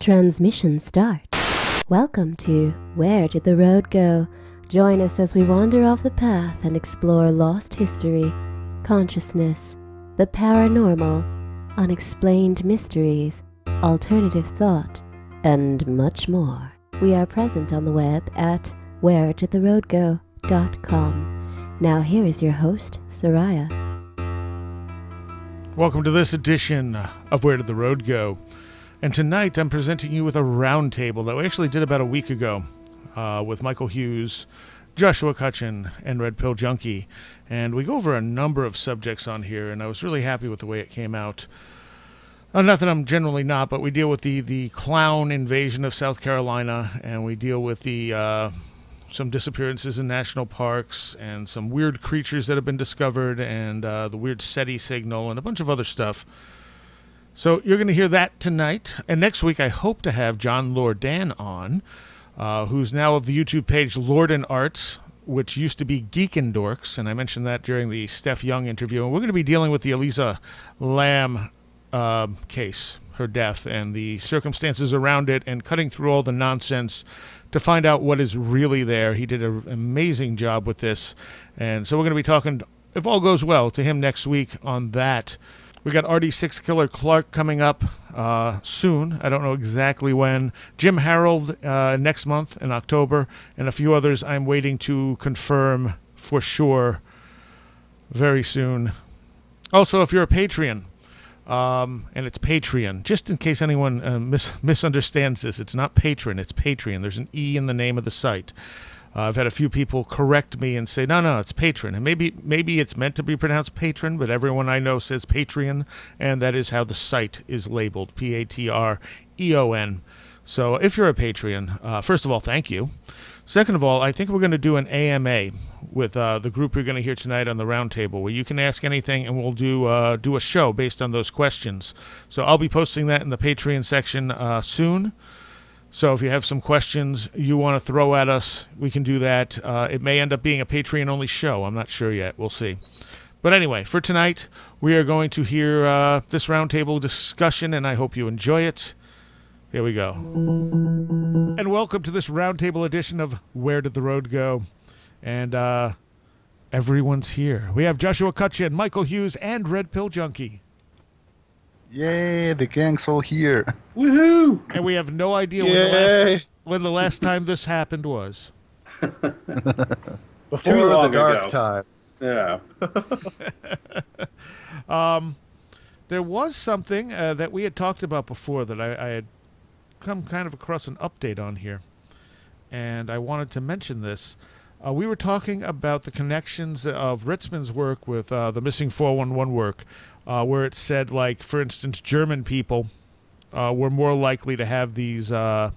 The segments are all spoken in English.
Transmission start. Welcome to Where Did the Road Go? Join us as we wander off the path and explore lost history, consciousness, the paranormal, unexplained mysteries, alternative thought, and much more. We are present on the web at wheredidtheroadgo.com. Now here is your host, Soraya. Welcome to this edition of Where Did the Road Go? And tonight I'm presenting you with a roundtable that we actually did about a week ago with Michael Hughes, Joshua Cutchin, and Red Pill Junkie. And we go over a number of subjects on here, and I was really happy with the way it came out. Not that I'm generally not, but we deal with the clown invasion of South Carolina, and we deal with the some disappearances in national parks, and some weird creatures that have been discovered, and the weird SETI signal, and a bunch of other stuff. So you're going to hear that tonight. And next week I hope to have John Lordan on, who's now of the YouTube page Lordan Arts, which used to be Geekin' Dorks, and I mentioned that during the Steph Young interview. And we're going to be dealing with the Elisa Lam case, her death, and the circumstances around it, and cutting through all the nonsense to find out what is really there. He did an amazing job with this. And so we're going to be talking, if all goes well, to him next week on that. We got RD6 Killer Clark coming up soon. I don't know exactly when. Jim Harold next month in October, and a few others I'm waiting to confirm for sure very soon. Also, if you're a Patreon, and it's Patreon, just in case anyone misunderstands this, it's not Patron, it's Patreon. There's an E in the name of the site. I've had a few people correct me and say, no, it's Patron. And maybe it's meant to be pronounced Patron, but everyone I know says Patreon, and that is how the site is labeled, Patreon. So if you're a Patreon, first of all, thank you. Second of all, I think we're going to do an AMA with the group you're going to hear tonight on the roundtable, where you can ask anything, and we'll do a show based on those questions. So I'll be posting that in the Patreon section soon. So if you have some questions you want to throw at us, we can do that. It may end up being a Patreon-only show. I'm not sure yet. We'll see. But anyway, for tonight, we are going to hear this roundtable discussion, and I hope you enjoy it. Here we go. And welcome to this roundtable edition of Where Did the Road Go? And everyone's here. We have Joshua Cutchin, Michael Hughes, and Red Pill Junkie. Yay, the gang's all here. Woohoo! And we have no idea when the last time this happened was. Before the dark times. Yeah. There was something that we had talked about before that I had come kind of across an update on here. And I wanted to mention this. We were talking about the connections of Ritzman's work with the Missing 411 work, where it said, like, for instance, German people were more likely to have these, show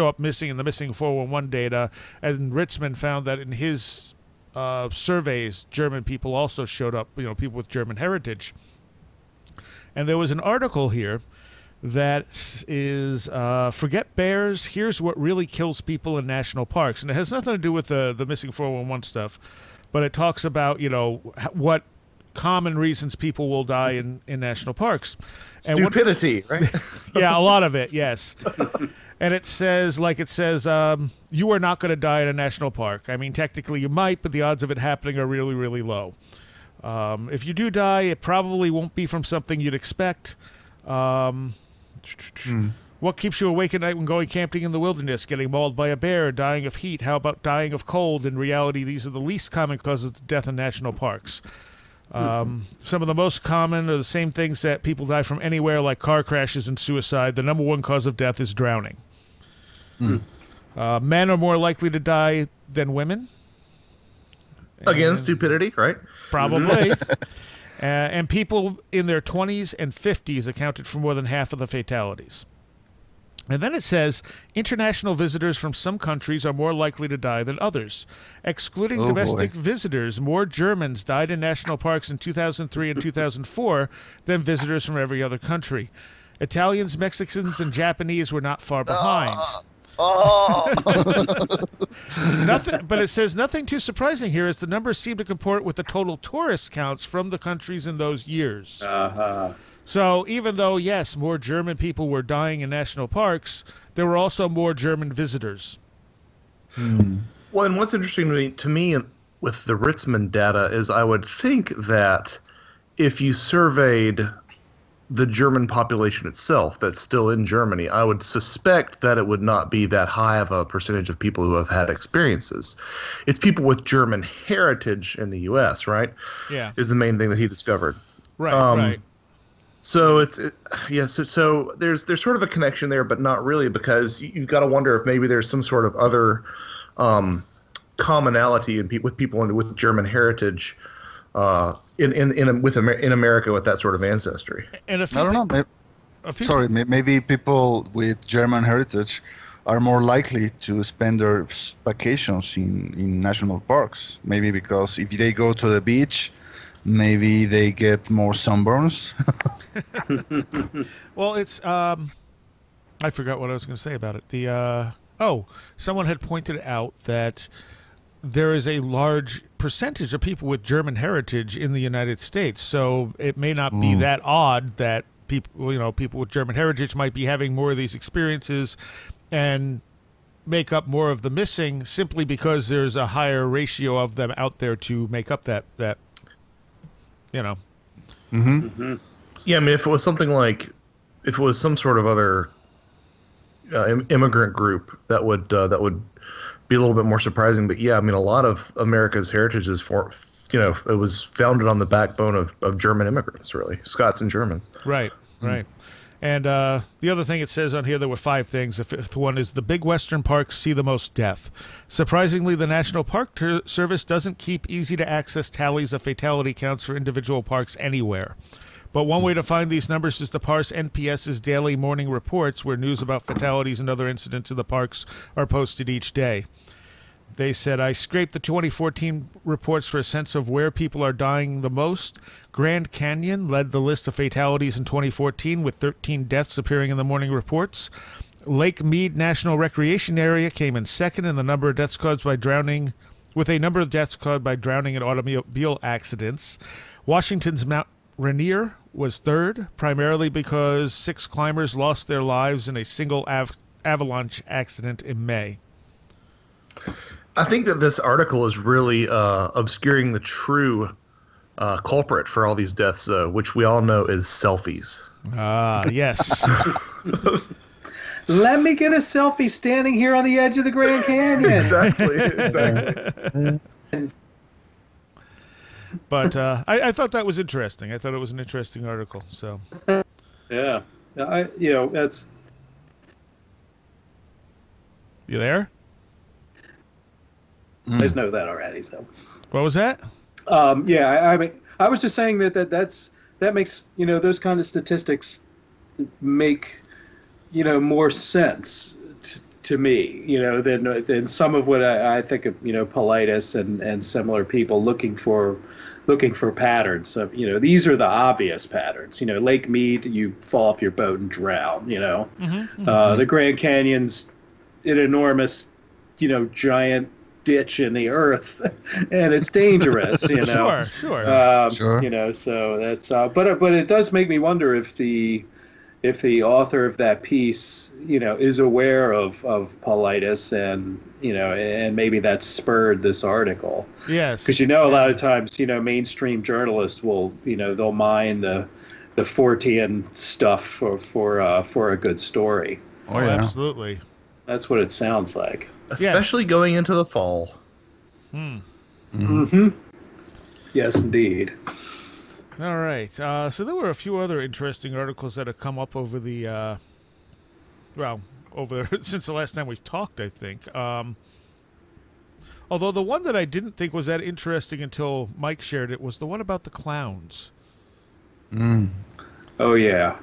up missing in the Missing 411 data. And Ritzman found that in his surveys, German people also showed up, people with German heritage. And there was an article here that is Forget Bears, Here's What Really Kills People in National Parks. And it has nothing to do with the Missing 411 stuff, but it talks about, what common reasons people will die in national parks. Stupidity, right? Yeah, a lot of it, yes. And it says, you are not going to die in a national park. I mean, technically you might, but the odds of it happening are really, really low. If you do die, it probably won't be from something you'd expect. What keeps you awake at night when going camping in the wilderness? Getting mauled by a bear, dying of heat. How about dying of cold? In reality, these are the least common causes of death in national parks. Some of the most common are the same things that people die from anywhere, like car crashes and suicide. The number one cause of death is drowning. Men are more likely to die than women. Again, stupidity, right? Probably. And people in their 20s and 50s accounted for more than half of the fatalities. And then it says, international visitors from some countries are more likely to die than others. Excluding domestic visitors, more Germans died in national parks in 2003 and 2004 than visitors from every other country. Italians, Mexicans, and Japanese were not far behind. But it says nothing too surprising here, as the numbers seem to comport with the total tourist counts from the countries in those years. So even though, yes, more German people were dying in national parks, there were also more German visitors. Well, and what's interesting to me with the Ritzman data is I would think that if you surveyed the German population itself that's still in Germany, I would suspect that it would not be that high of a percentage of people who have had experiences. It's people with German heritage in the U.S., right? Yeah. Is the main thing that he discovered. Right, right. So so there's sort of a connection there, but not really, because you've got to wonder if maybe there's some sort of other commonality with people with German heritage in America with that sort of ancestry. And I don't know. Maybe people with German heritage are more likely to spend their vacations in national parks. Maybe because if they go to the beach, maybe they get more sunburns. Well, it's I forgot what I was going to say about it. Someone had pointed out that there is a large percentage of people with German heritage in the United States, so it may not be that odd that people with German heritage might be having more of these experiences and make up more of the missing simply because there's a higher ratio of them out there to make up that. Yeah, I mean, if it was some sort of other immigrant group, that would be a little bit more surprising. But yeah, I mean, a lot of America's heritage is it was founded on the backbone of German immigrants, really, Scots and Germans. Right. And the other thing it says on here, there were 5 things. The 5th one is the big western parks see the most death. Surprisingly, the National Park Service doesn't keep easy-to-access tallies of fatality counts for individual parks anywhere. But one way to find these numbers is to parse NPS's daily morning reports, where news about fatalities and other incidents in the parks are posted each day. They said, I scraped the 2014 reports for a sense of where people are dying the most. Grand Canyon led the list of fatalities in 2014, with 13 deaths appearing in the morning reports. Lake Mead National Recreation Area came in second in the number of deaths caused by drowning, with a number of deaths caused by drowning in automobile accidents. Washington's Mount Rainier was third, primarily because 6 climbers lost their lives in a single avalanche accident in May. I think that this article is really obscuring the true culprit for all these deaths, though, which we all know is selfies. Yes. Let me get a selfie standing here on the edge of the Grand Canyon. Exactly. But I thought that was interesting. I thought it was an interesting article. So. Yeah. That's. You there? I just know that already. So. What was that? Yeah, I mean, I was just saying that makes those kind of statistics make more sense to me than some of what I think of Politis and similar people looking for patterns of these are the obvious patterns. Lake Mead, you fall off your boat and drown. The Grand Canyon's an enormous giant ditch in the earth, and it's dangerous. Sure. Sure. So that's but it does make me wonder if the author of that piece is aware of Politis and maybe that spurred this article. Yes, because a lot of times mainstream journalists will they'll mine the Fortean stuff for a good story. Oh yeah, absolutely. That's what it sounds like. Especially going into the fall. Yes, indeed. All right. So there were a few other interesting articles that have come up over the, since the last time we've talked, I think. Although the one that I didn't think was that interesting until Mike shared it was the one about the clowns. Oh, yeah.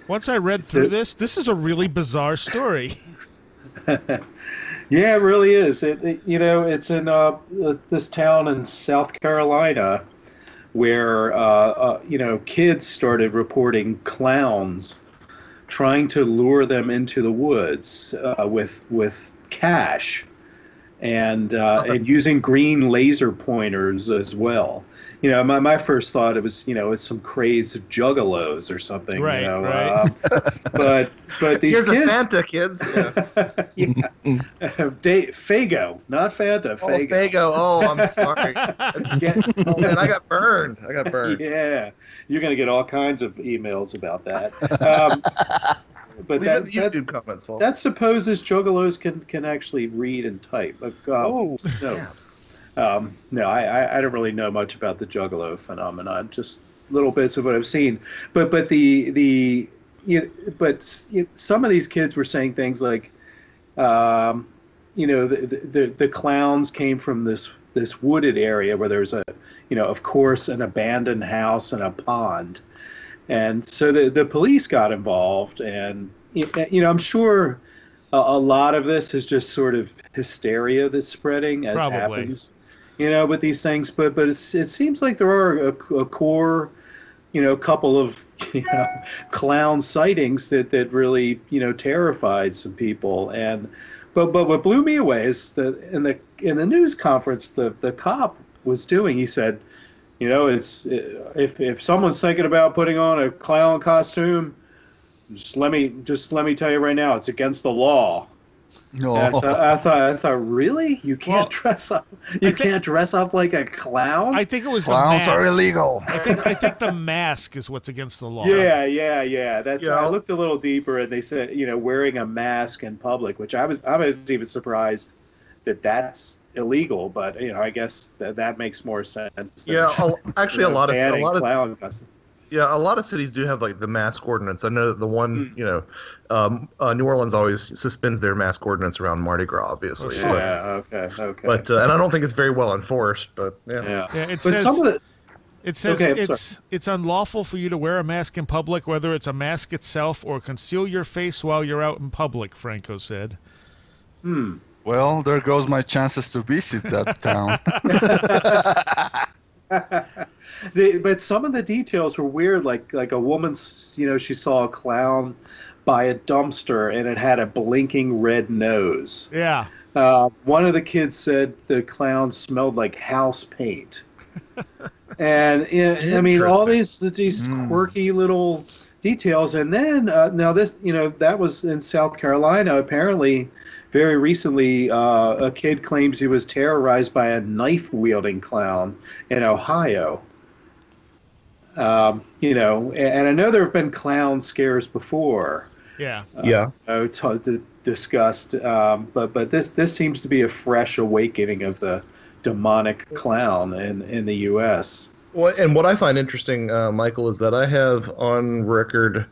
Once I read through this is a really bizarre story. Yeah, it really is. It's in this town in South Carolina where kids started reporting clowns trying to lure them into the woods with cash and using green laser pointers as well. my first thought it was, it's some craze of juggalos or something, Right, you know. right. But these Here's kids, a Fanta, kids. Fago, not Fanta, Oh, Fago. Fago. Oh, I'm sorry. Oh man, I got burned. Yeah, you're gonna get all kinds of emails about that. But Leave it in the YouTube comments, folks. that supposes juggalos can actually read and type. Oh, no. snap. No, I don't really know much about the juggalo phenomenon. Just little bits of what I've seen. But some of these kids were saying things like, the clowns came from this wooded area where there's of course, an abandoned house and a pond, and so the police got involved, and I'm sure a lot of this is just sort of hysteria that's spreading as Probably. happens. With these things, but it seems like there are a core, couple of clown sightings that really terrified some people. And but what blew me away is that in the news conference the cop was doing, he said, it's if someone's thinking about putting on a clown costume, just let me tell you right now, it's against the law. No. I thought, really? You can't dress up. Can't dress up like a clown. I think it was Clowns the mask. are illegal. I think the mask is what's against the law. Yeah. That's. I looked a little deeper, and they said, wearing a mask in public, which I was even surprised that's illegal. But I guess that makes more sense. Yeah, actually, a lot of clown costumes. Yeah, a lot of cities do have like the mask ordinance. I know that the one, New Orleans always suspends their mask ordinance around Mardi Gras, obviously. Yeah, okay. But and I don't think it's very well enforced. But yeah. It but says, some of this. It says Okay, it's unlawful for you to wear a mask in public, whether it's a mask itself or conceal your face while you're out in public, Franco said. Well, there goes my chances to visit that town. But some of the details were weird, like a woman's, she saw a clown by a dumpster and it had a blinking red nose. Yeah. One of the kids said the clown smelled like house paint. And I mean, all these quirky little details. And then now this, that was in South Carolina. Apparently, very recently, a kid claims he was terrorized by a knife-wielding clown in Ohio. And I know there have been clown scares before. Yeah. Discussed, but this seems to be a fresh awakening of the demonic clown in the U.S. Well, and what I find interesting, Michael, is that I have on record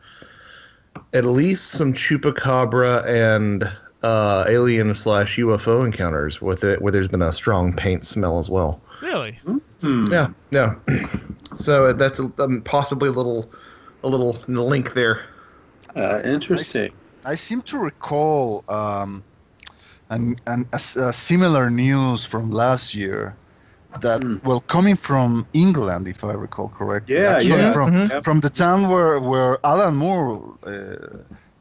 at least some chupacabra and alien/UFO encounters with it, where there's been a strong paint smell as well. Really? Yeah. So that's possibly a little link there. Interesting. I seem to recall a similar news from last year that coming from England, if I recall correctly. From the town where Alan Moore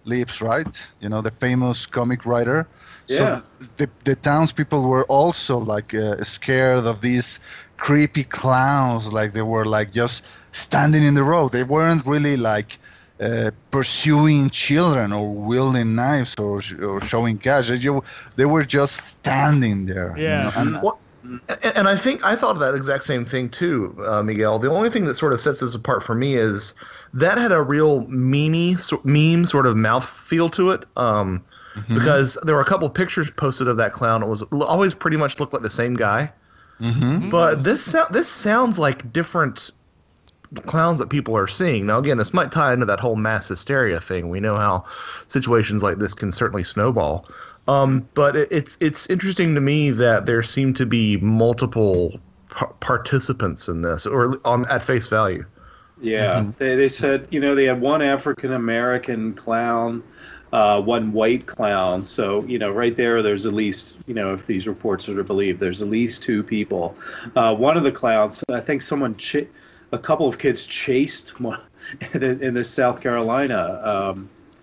lives, right? The famous comic writer. Yeah. So the townspeople were also like scared of these creepy clowns, like they were like just standing in the road. They weren't really like pursuing children or wielding knives or showing cash. They were just standing there. Yeah. And I think I thought of that exact same thing too, Miguel. The only thing that sort of sets this apart for me is that had a real meme sort of mouth feel to it. Because there were a couple pictures posted of that clown. It was always pretty much looked like the same guy. But this sounds like different clowns that people are seeing. Now, again, this might tie into that whole mass hysteria thing. We know how situations like this can certainly snowball. But it's interesting to me that there seem to be multiple participants in this, or at face value. Yeah, they said they had one African American clown, one white clown. So right there's at least if these reports are to believe, there's at least two people. One of the clowns, I think a couple of kids chased one in the South Carolina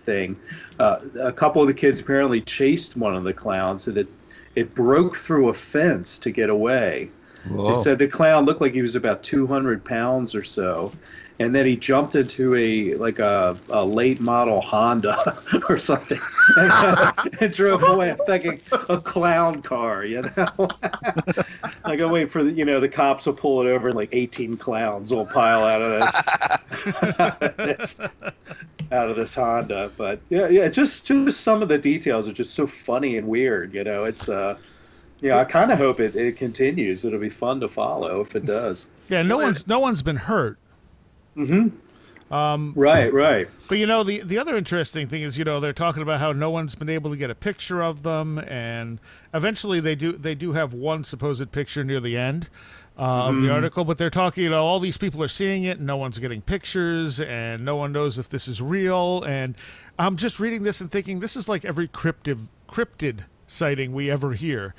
thing. A couple of the kids apparently chased one of the clowns, and it broke through a fence to get away. Whoa. They said the clown looked like he was about 200 pounds or so, and then he jumped into a late model Honda or something and drove away. I'm thinking a clown car, you know. Like I wait for the cops will pull it over and like 18 clowns will pile out of this Honda. But yeah, just some of the details are just so funny and weird. You know, it's I kind of hope it continues. It'll be fun to follow if it does. Yeah, no one's been hurt. Mm-hmm. Right. But the other interesting thing is they're talking about how no one's been able to get a picture of them, and eventually they do have one supposed picture near the end of the article. But they're talking all these people are seeing it, and no one's getting pictures, and no one knows if this is real. And I'm just reading this and thinking this is like every cryptid sighting we ever hear.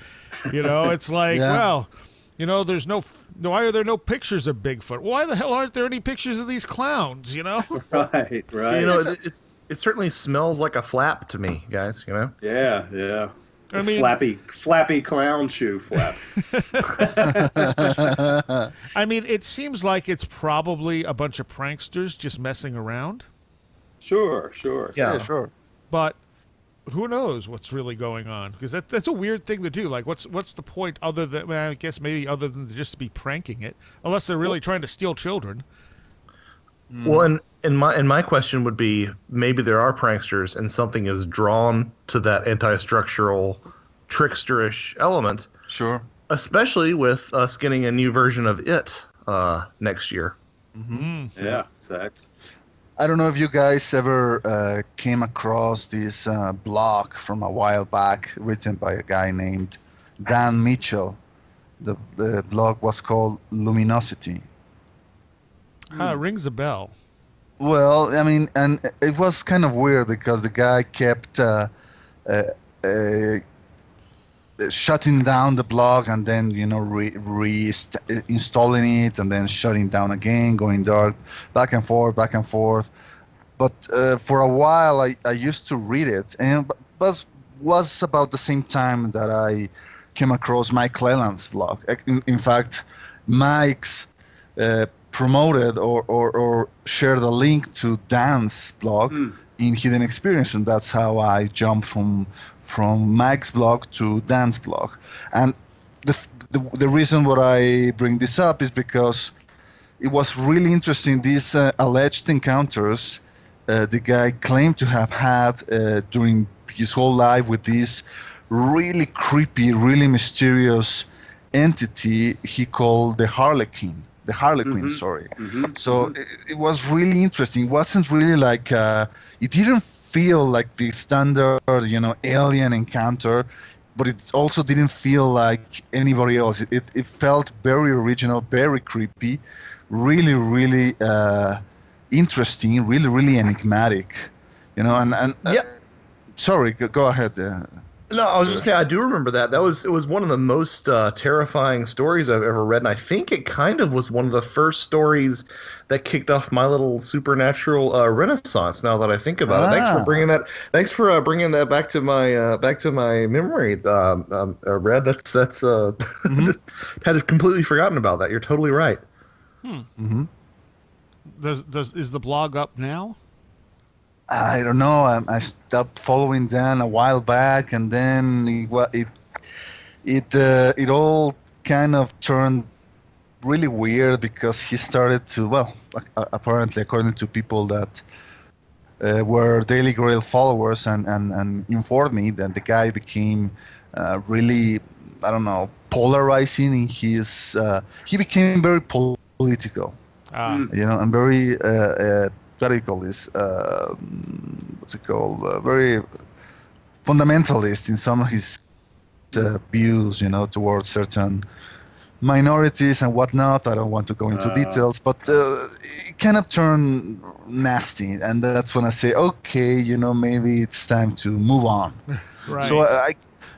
It's like well. There's why are there no pictures of Bigfoot? Why the hell aren't there any pictures of these clowns, Right. It certainly smells like a flap to me, guys, Yeah. I mean, flappy clown shoe flap. I mean, it seems like it's probably a bunch of pranksters just messing around. Sure. Yeah, sure. But who knows what's really going on? Because that's a weird thing to do. Like, what's the point other than, I guess maybe other than just to be pranking it, unless they're really trying to steal children. Well, and my question would be, maybe there are pranksters and something is drawn to that anti-structural, tricksterish element. Sure. Especially with us getting a new version of it next year. Mm-hmm. Yeah, exactly. I don't know if you guys ever came across this blog from a while back written by a guy named Dan Mitchell. The blog was called Luminosity. Rings a bell. Well, I mean, and it was kind of weird because the guy kept shutting down the blog and then reinstalling it and then shutting down again, going dark, back and forth. But for a while I used to read it, and was about the same time that I came across Mike Leland's blog. In fact, Mike's promoted or shared a link to Dan's blog in Hidden Experience, and that's how I jumped from Mike's blog to Dan's blog. And the reason why I bring this up is because it was really interesting. These alleged encounters the guy claimed to have had during his whole life with this really creepy, really mysterious entity he called the Harlequin. Sorry. Mm-hmm. So it was really interesting. It wasn't really like it didn't feel like the standard, alien encounter, but it also didn't feel like anybody else. It felt very original, very creepy, really, really interesting, really, really enigmatic. And yeah. Sorry, go ahead. No, I was just saying, I do remember that. It was one of the most terrifying stories I've ever read, and I think it kind of was one of the first stories that kicked off my little supernatural renaissance. Now that I think about it, thanks for bringing that back to my memory, Red. That's had completely forgotten about that. You're totally right. Mm-hmm. Is the blog up now? I don't know. I stopped following Dan a while back, and then it all kind of turned really weird because he started to, apparently according to people that were Daily Grail followers and informed me that the guy became really, I don't know, polarizing in his. He became very political, and very. What do you call this? What's it called? Very fundamentalist in some of his views, towards certain minorities and whatnot. I don't want to go into details, but it kind of turned nasty, and that's when I say, okay, maybe it's time to move on. Right. So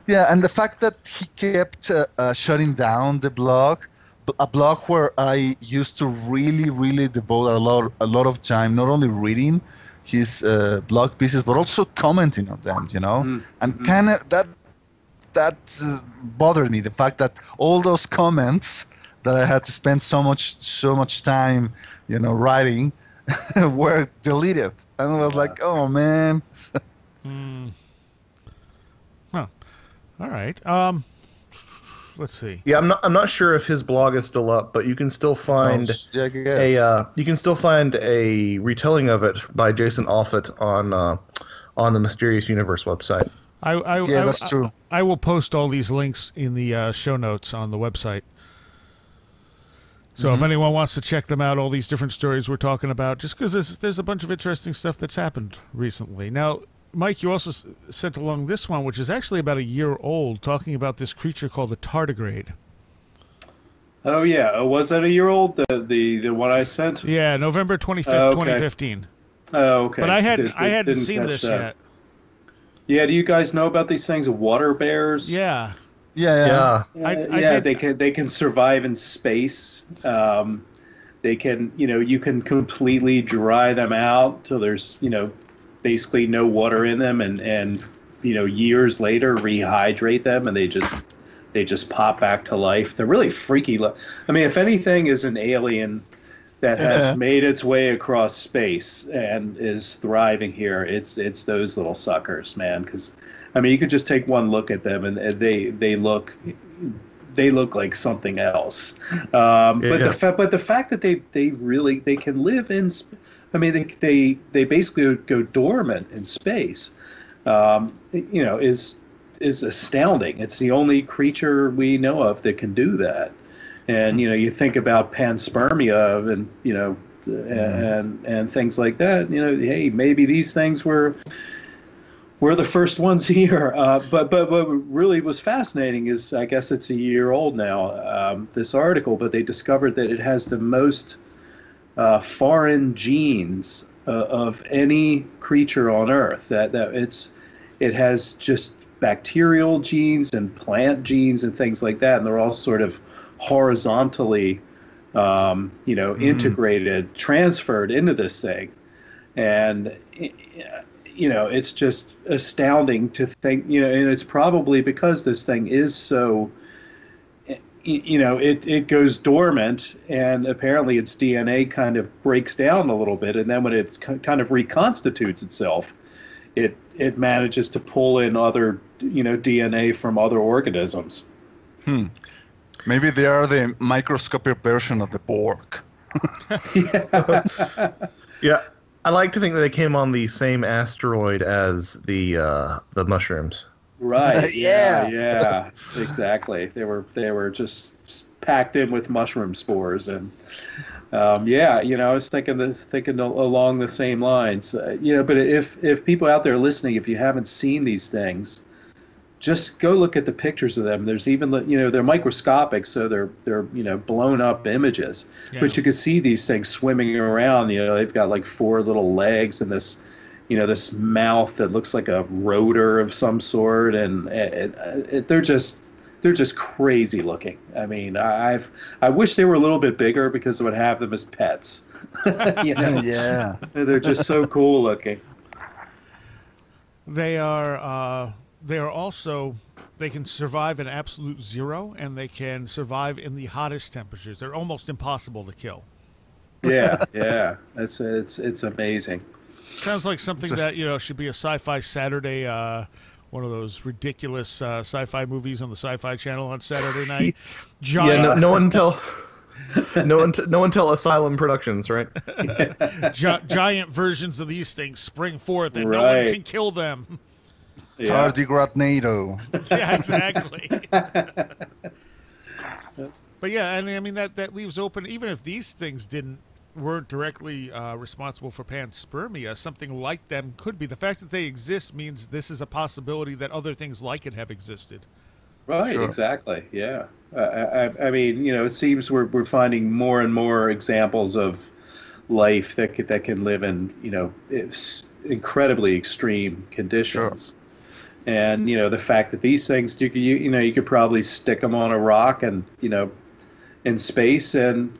and the fact that he kept shutting down the blog. A blog where I used to really, really devote a lot of time, not only reading his blog pieces, but also commenting on them, and kind of that bothered me. The fact that all those comments that I had to spend so much time, writing, were deleted, and I was like, oh man. Huh. All right. Let's see. Yeah, I'm not sure if his blog is still up, but you can still find I guess. a retelling of it by Jason Offutt on the Mysterious Universe website. That's true. I will post all these links in the show notes on the website. So if anyone wants to check them out, all these different stories we're talking about, just because there's a bunch of interesting stuff that's happened recently. Now, Mike, you also sent along this one, which is actually about a year old, talking about this creature called the tardigrade. Oh yeah, was that a year old? The one I sent? Yeah, November 25th, 2015. Oh, okay. But I hadn't seen this yet. Yeah, do you guys know about these things? Water bears? Yeah. Yeah. They can survive in space. They can, you can completely dry them out till there's, basically no water in them, and years later rehydrate them, and they just pop back to life. They're really freaky. I mean, if anything is an alien that has made its way across space and is thriving here, it's those little suckers, man. Because I mean, you could just take one look at them, and they look like something else. But the fact that they can live in, I mean, they basically go dormant in space, is astounding. It's the only creature we know of that can do that. And you think about panspermia and things like that. Hey, maybe these things were the first ones here. But what really was fascinating is, I guess it's a year old now, this article, but they discovered that it has the most foreign genes of any creature on Earth. That it has just bacterial genes and plant genes and things like that, and they're all sort of horizontally, integrated, transferred into this thing, and it's just astounding to think, and it's probably because this thing is so, it goes dormant, and apparently its DNA kind of breaks down a little bit, and then when it kind of reconstitutes itself, it manages to pull in other, DNA from other organisms. Maybe they are the microscopic version of the Borg. Yeah, I like to think that they came on the same asteroid as the mushrooms. Right. Yeah. Exactly. They were just packed in with mushroom spores, and I was thinking along the same lines. But if people out there listening, if you haven't seen these things, just go look at the pictures of them. There's even, they're microscopic, so they're blown up images. Yeah. But you can see these things swimming around. They've got like 4 little legs and this, this mouth that looks like a rotor of some sort, and they're just crazy looking. I mean, I wish they were a little bit bigger because I would have them as pets. Yeah, they're just so cool looking. They are also, they can survive in absolute zero, and they can survive in the hottest temperatures. They're almost impossible to kill. Yeah. It's amazing. Sounds like something that should be a Sci-Fi Saturday, one of those ridiculous sci-fi movies on the Sci-Fi Channel on Saturday night. No one tell Asylum Productions, right? Giant versions of these things spring forth, and no one can kill them. Yeah. Tardigrade. Yeah, exactly. But yeah, and I mean that leaves open, even if these things weren't directly responsible for panspermia, something like them could be. The fact that they exist means this is a possibility that other things like it have existed. Right, sure. Exactly, yeah. I mean, it seems we're finding more and more examples of life that can live in, incredibly extreme conditions. Sure. And, the fact that these things, you could probably stick them on a rock and, in space, and,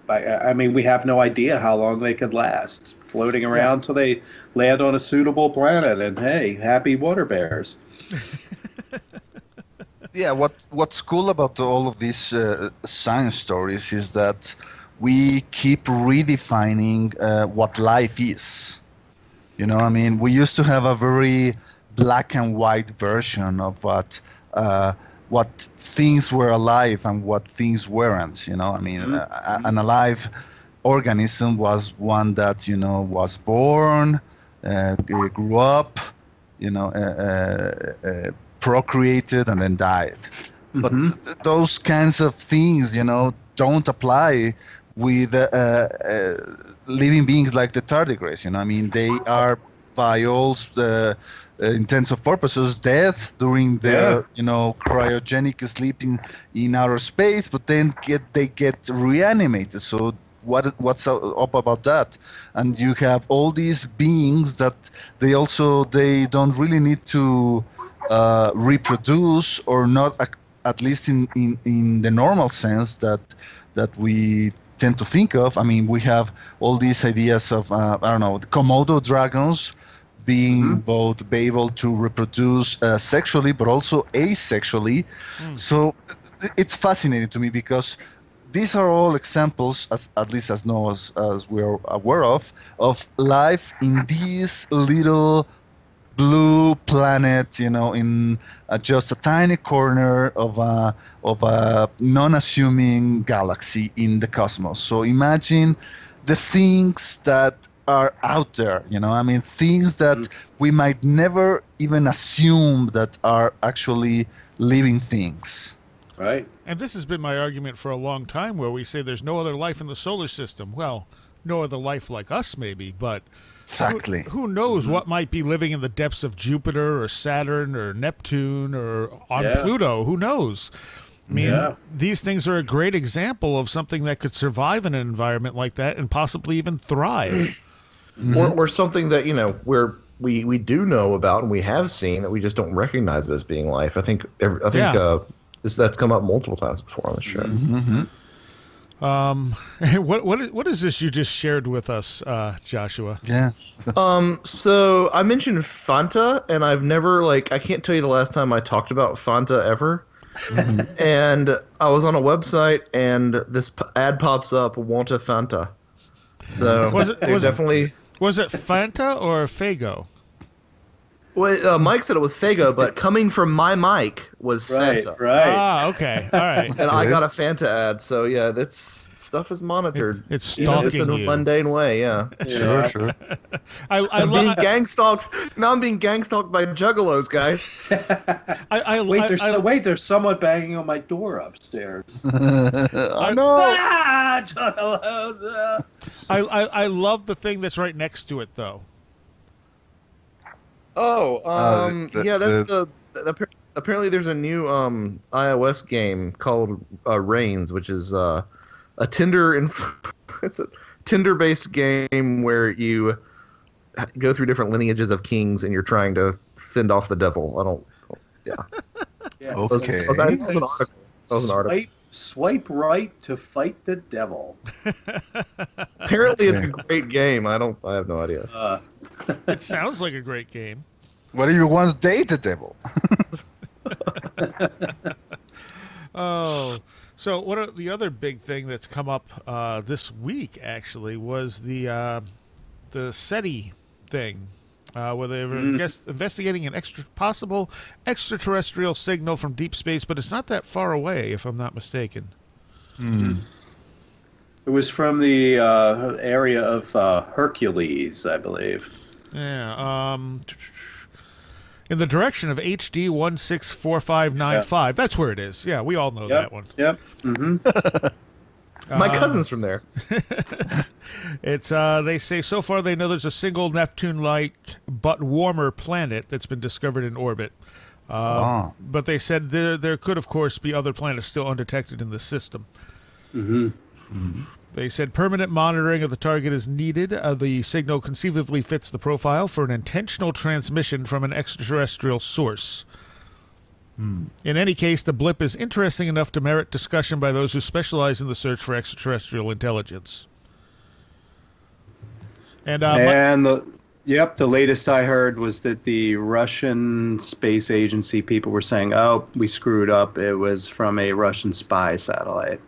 I mean, we have no idea how long they could last, floating around till they land on a suitable planet, and hey, happy water bears. Yeah, what's cool about all of these science stories is that we keep redefining what life is. You know, I mean, we used to have a very black and white version of what things were alive and what things weren't. You know, I mean, an alive organism was one that, you know, was born, grew up, you know, procreated and then died. But those kinds of things, you know, don't apply with living beings like the tardigrades. You know, I mean, they are, by all intents and purposes, dead during their, you know, cryogenic sleep in outer space, but then they get reanimated. So what's up about that? And you have all these beings that they don't really need to reproduce, or not, at least in the normal sense that we tend to think of. I mean, we have all these ideas of I don't know, the Komodo dragons being both be able to reproduce sexually but also asexually. So it's fascinating to me, because these are all examples, at least as we're aware of life in these little blue planet, you know, in just a tiny corner of a non-assuming galaxy in the cosmos. So imagine the things that are out there, you know, I mean, things that we might never even assume that are actually living things. Right. And this has been my argument for a long time, where we say there's no other life in the solar system. Well, no other life like us, maybe, but exactly. Who knows what might be living in the depths of Jupiter or Saturn or Neptune or on Pluto? Who knows? I mean, these things are a great example of something that could survive in an environment like that and possibly even thrive. Or something that, you know, we do know about and we have seen that we just don't recognize it as being life. I think that's come up multiple times before on the show. What is this you just shared with us, Joshua? Yeah. So I mentioned Fanta, and I've never, I can't tell you the last time I talked about Fanta ever. And I was on a website, and this ad pops up, want a Fanta. So was it Fanta or Fago? Well, Mike said it was Fago, but coming from my mic was Fanta. Right. Ah, okay. All right. And I got a Fanta ad, so yeah, that's stuff is monitored. It's stalking it's in a mundane way, yeah. Sure. I'm being gang stalked. Now I'm being gang stalked by juggalos, guys. There's someone banging on my door upstairs. I know. Juggalos. I love the thing that's right next to it, though. Apparently there's a new iOS game called Reigns, which is a Tinder it's a Tinder-based game where you go through different lineages of kings and you're trying to fend off the devil. Okay. That was an article. Swipe right to fight the devil. Apparently it's a great game. I have no idea. It sounds like a great game. What if you want to date the devil? Oh, so what are the other big thing that's come up this week? Actually, was the SETI thing, where they were investigating an possible extraterrestrial signal from deep space, but it's not that far away, if I'm not mistaken. It was from the area of Hercules, I believe. Yeah. In the direction of HD 164595. Yep. That's where it is. Yeah, we all know that one. Yep. My cousin's from there. It's they say so far they know there's a single Neptune-like but warmer planet that's been discovered in orbit. But they said there could, of course, be other planets still undetected in the system. They said permanent monitoring of the target is needed. The signal conceivably fits the profile for an intentional transmission from an extraterrestrial source. In any case, the blip is interesting enough to merit discussion by those who specialize in the search for extraterrestrial intelligence. And Yep, the latest I heard was that the Russian space agency people were saying, "Oh, we screwed up. It was from a Russian spy satellite."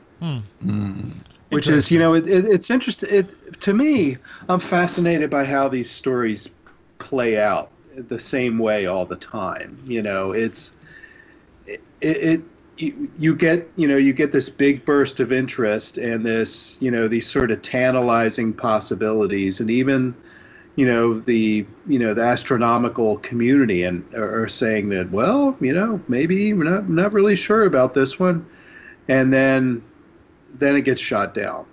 Which is, it's interesting. To me, I'm fascinated by how these stories play out the same way all the time. You get this big burst of interest and this, these sort of tantalizing possibilities, and even the astronomical community and are saying that, well, maybe we're not really sure about this one, and then it gets shot down.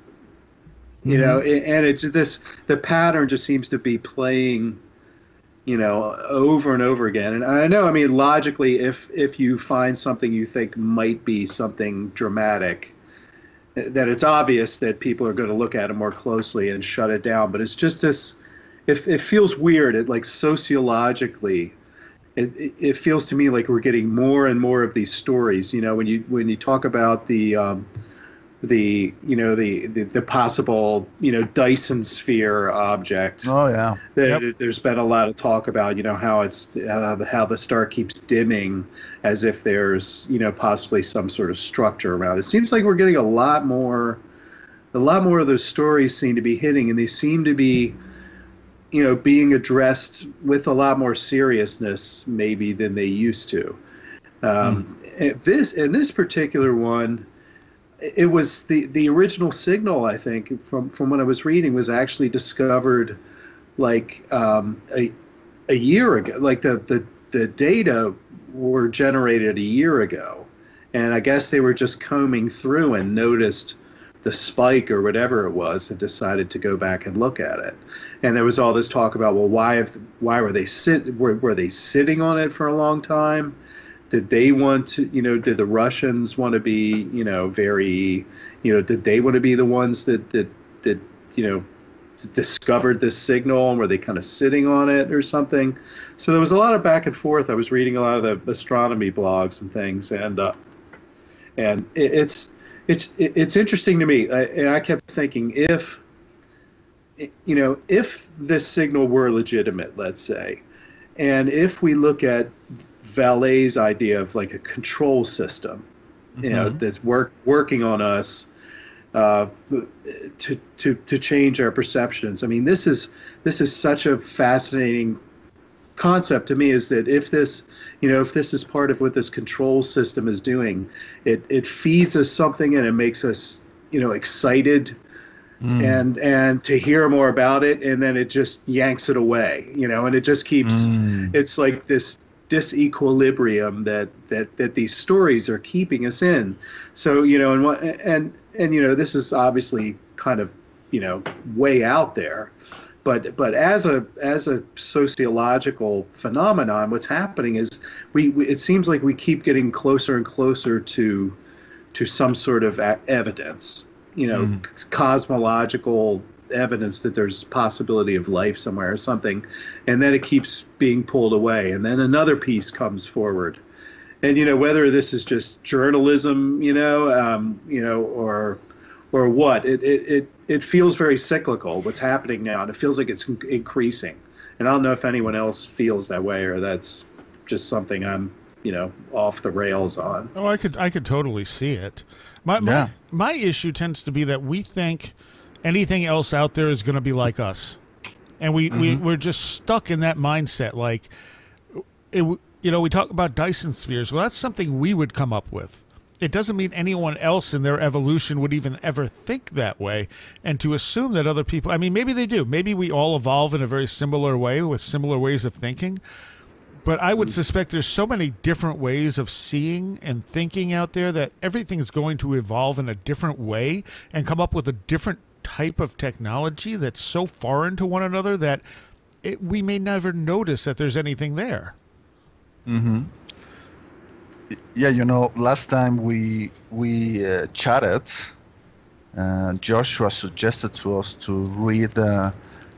And it's the pattern just seems to be playing, over and over again. And I know, I mean, logically, if you find something you think might be something dramatic, that it's obvious that people are going to look at it more closely and shut it down. But it's just this. It feels weird. It, like, sociologically, it feels to me like we're getting more and more of these stories. When you talk about the possible Dyson sphere object. Oh yeah. There's been a lot of talk about how how the star keeps dimming, as if there's possibly some sort of structure around it. It seems like we're getting a lot more of those stories seem to be hitting, and they seem to be being addressed with a lot more seriousness maybe than they used to. This particular one, it was the original signal, I think, from what I was reading, was actually discovered like a year ago. Like the data were generated a year ago, and I guess they were just combing through and noticed the spike or whatever it was and decided to go back and look at it. And there was all this talk about, well, why were they sitting on it for a long time? Did they want to, did the Russians want to be, very, did they want to be the ones that discovered this signal, and were they kind of sitting on it or something? So there was a lot of back and forth. I was reading a lot of the astronomy blogs and things, and it's interesting to me. And I kept thinking, if this signal were legitimate, let's say, and if we look at Vallee's idea of like a control system, that's working on us to change our perceptions. I mean, this is such a fascinating concept to me, is that if this is part of what this control system is doing, it feeds us something, and it makes us excited and to hear more about it, and then it just yanks it away, and it just keeps it's like this disequilibrium that these stories are keeping us in. So and this is obviously kind of way out there, but as a sociological phenomenon, what's happening is it seems like we keep getting closer and closer to some sort of evidence, cosmological evidence that there's possibility of life somewhere or something, and then it keeps being pulled away, and then another piece comes forward, and whether this is just journalism, or what, it feels very cyclical what's happening now, and it feels like it's increasing. And I don't know if anyone else feels that way, or that's just something I'm off the rails on. Oh, I could totally see it. My issue tends to be that we think anything else out there is going to be like us, and we're just stuck in that mindset. Like, we talk about Dyson spheres. Well, that's something we would come up with. It doesn't mean anyone else in their evolution would even ever think that way. And to assume that other people, I mean, maybe they do. Maybe we all evolve in a very similar way with similar ways of thinking. But I would suspect there's so many different ways of seeing and thinking out there that everything is going to evolve in a different way and come up with a different type of technology that's so foreign to one another that we may never notice that there's anything there. Yeah, last time we chatted, Joshua suggested to us to read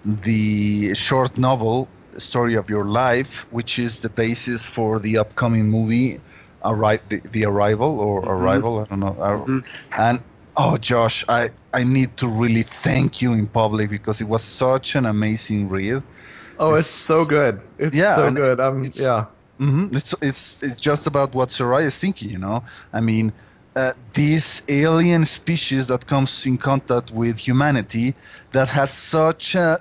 the short novel Story of Your Life, which is the basis for the upcoming movie, The Arrival, or Arrival, I don't know. And Josh, I need to really thank you in public, because it was such an amazing read. Oh, it's so good. It's so good. Yeah. Mm-hmm. It's just about what Sarai is thinking, you know. I mean, this alien species that comes in contact with humanity that has such a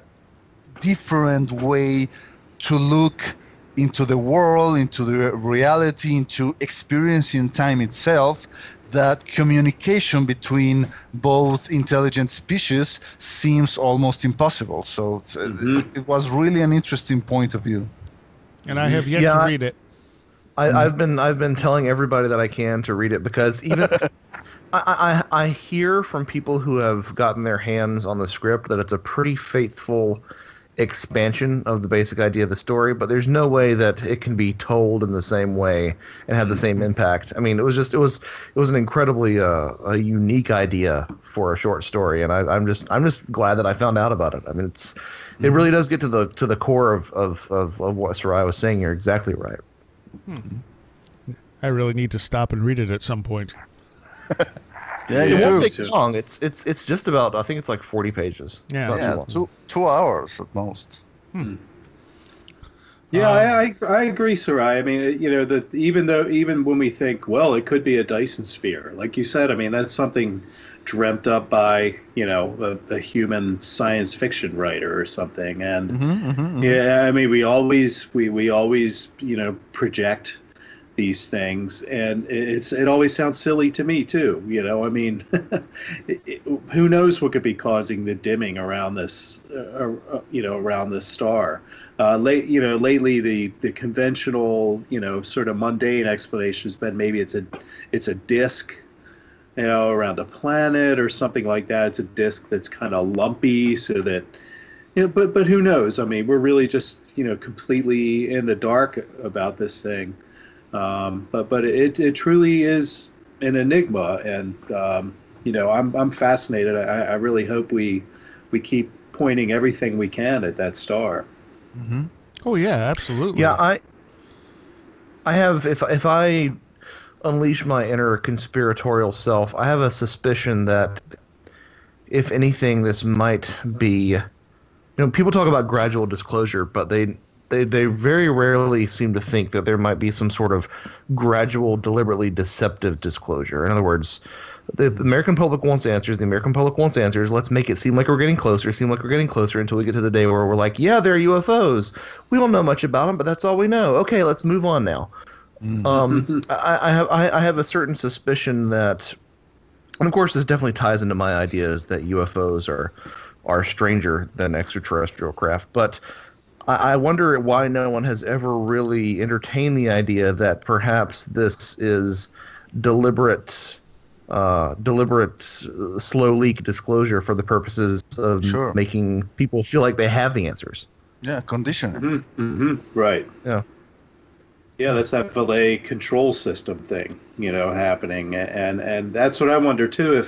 different way to look into the world, into the reality, into experiencing time itself, that communication between both intelligent species seems almost impossible. So it was really an interesting point of view. And I have yet to read it. I've been telling everybody that I can to read it, because even I hear from people who have gotten their hands on the script that it's a pretty faithful expansion of the basic idea of the story, but there's no way that it can be told in the same way and have the same impact. I mean, it was an incredibly a unique idea for a short story, and I'm just glad that I found out about it. I mean, it really does get to the core of what Sarai was saying. You're exactly right. I really need to stop and read it at some point. Yeah, it won't take long. It's just about, I think it's like 40 pages. Yeah, two hours at most. Yeah, I agree, Sarai. I mean, you know, that even when we think, well, it could be a Dyson sphere, like you said, I mean, that's something dreamt up by, you know, a human science fiction writer or something. And yeah, I mean, we always you know, project these things, and it always sounds silly to me too, you know. I mean, who knows what could be causing the dimming around this you know, around this star. Lately the conventional, you know, sort of mundane explanation has been maybe it's a disk, you know, around a planet or something like that. It's a disk that's kind of lumpy, so that, you know, but who knows? I mean, we're really just, you know, completely in the dark about this thing. But it truly is an enigma, and you know, I'm fascinated. I really hope we keep pointing everything we can at that star. Oh yeah, absolutely. Yeah, I have, if I unleash my inner conspiratorial self, I have a suspicion that, if anything, this might be, you know, people talk about gradual disclosure, but they very rarely seem to think that there might be some sort of gradual, deliberately deceptive disclosure. In other words, the American public wants answers. The American public wants answers. Let's make it seem like we're getting closer, until we get to the day where we're like, yeah, they're UFOs. We don't know much about them, but that's all we know. Okay, let's move on now. I have a certain suspicion that, and of course this definitely ties into my ideas that UFOs are stranger than extraterrestrial craft, but I wonder why no one has ever really entertained the idea that perhaps this is deliberate slow leak disclosure for the purposes of making people feel like they have the answers. Yeah, condition. Right. Yeah. Yeah, that's that valet control system thing, you know, happening, and that's what I wonder too.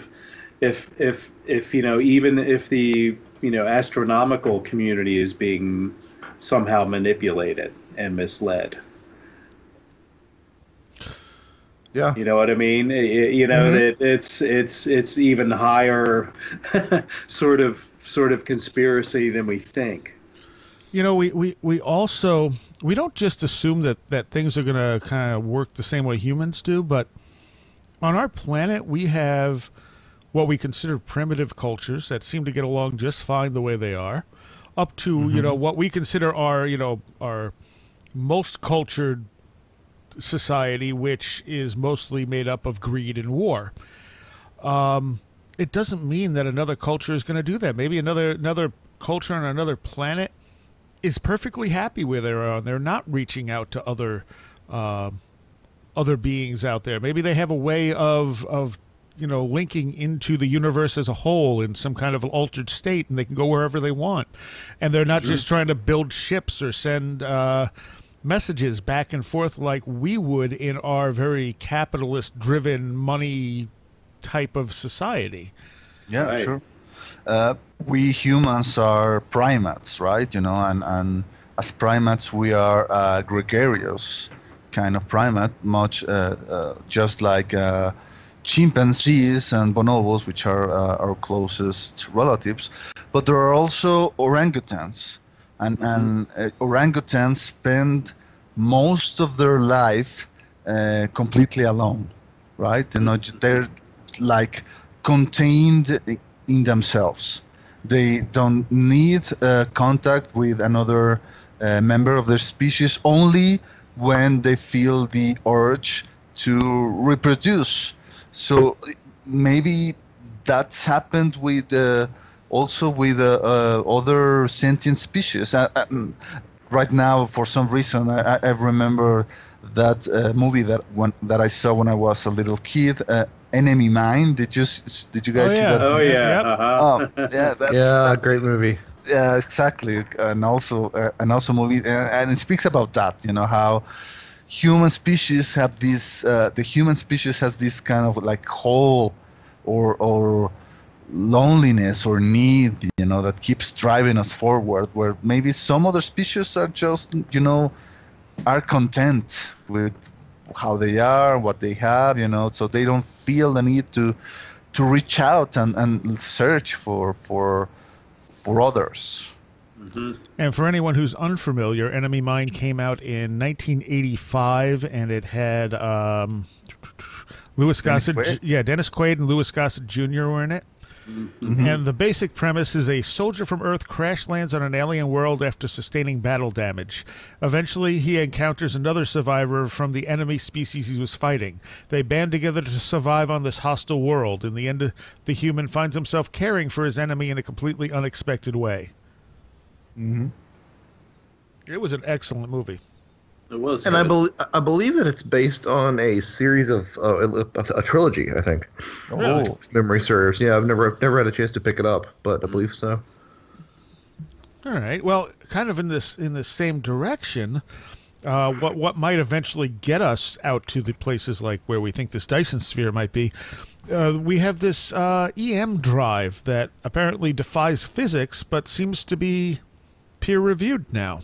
If you know, even if the, you know, astronomical community is being somehow manipulated and misled. Yeah, you know what I mean. You know, that it's even higher sort of conspiracy than we think. You know, we also, we don't just assume that things are going to kind of work the same way humans do, but on our planet we have what we consider primitive cultures that seem to get along just fine the way they are, up to, you know, what we consider our, you know, our most cultured society, which is mostly made up of greed and war. It doesn't mean that another culture is going to do that. Maybe another culture on another planet is perfectly happy where they're on. They're not reaching out to other beings out there. Maybe they have a way of you know, linking into the universe as a whole in some kind of altered state, and they can go wherever they want. And they're not just trying to build ships or send messages back and forth like we would in our very capitalist-driven, money type of society. Yeah, right. Sure. We humans are primates, right? You know, and as primates, we are gregarious kind of primate, much just like chimpanzees and bonobos, which are our closest relatives. But there are also orangutans, and orangutans spend most of their life completely alone, right? They're like contained in themselves. They don't need contact with another member of their species, only when they feel the urge to reproduce. So maybe that's happened with also with other sentient species. Right now, for some reason, I remember that movie that I saw when I was a little kid, Enemy Mine. Did you guys see that? Oh yeah. Yep. Oh yeah, Yeah, great movie. yeah, exactly. And also movie, and it speaks about that. How human species have this. The human species has this kind of like hole, or loneliness or need, that keeps driving us forward. Where maybe some other species are just, are content with how they are, what they have, so they don't feel the need to reach out and search for others. And for anyone who's unfamiliar, Enemy Mine came out in 1985, and it had Louis Gossett, Dennis Quaid and Louis Gossett Jr. were in it. And the basic premise is a soldier from Earth crash lands on an alien world after sustaining battle damage. Eventually, he encounters another survivor from the enemy species he was fighting. They band together to survive on this hostile world. In the end, the human finds himself caring for his enemy in a completely unexpected way. It was an excellent movie. It was, and I believe that it's based on a series of a trilogy. I think. Really? If memory serves. Yeah, I've never had a chance to pick it up, but I believe so. All right. Well, kind of in this same direction. What might eventually get us out to the places like where we think this Dyson sphere might be? We have this EM drive that apparently defies physics, but seems to be peer-reviewed now.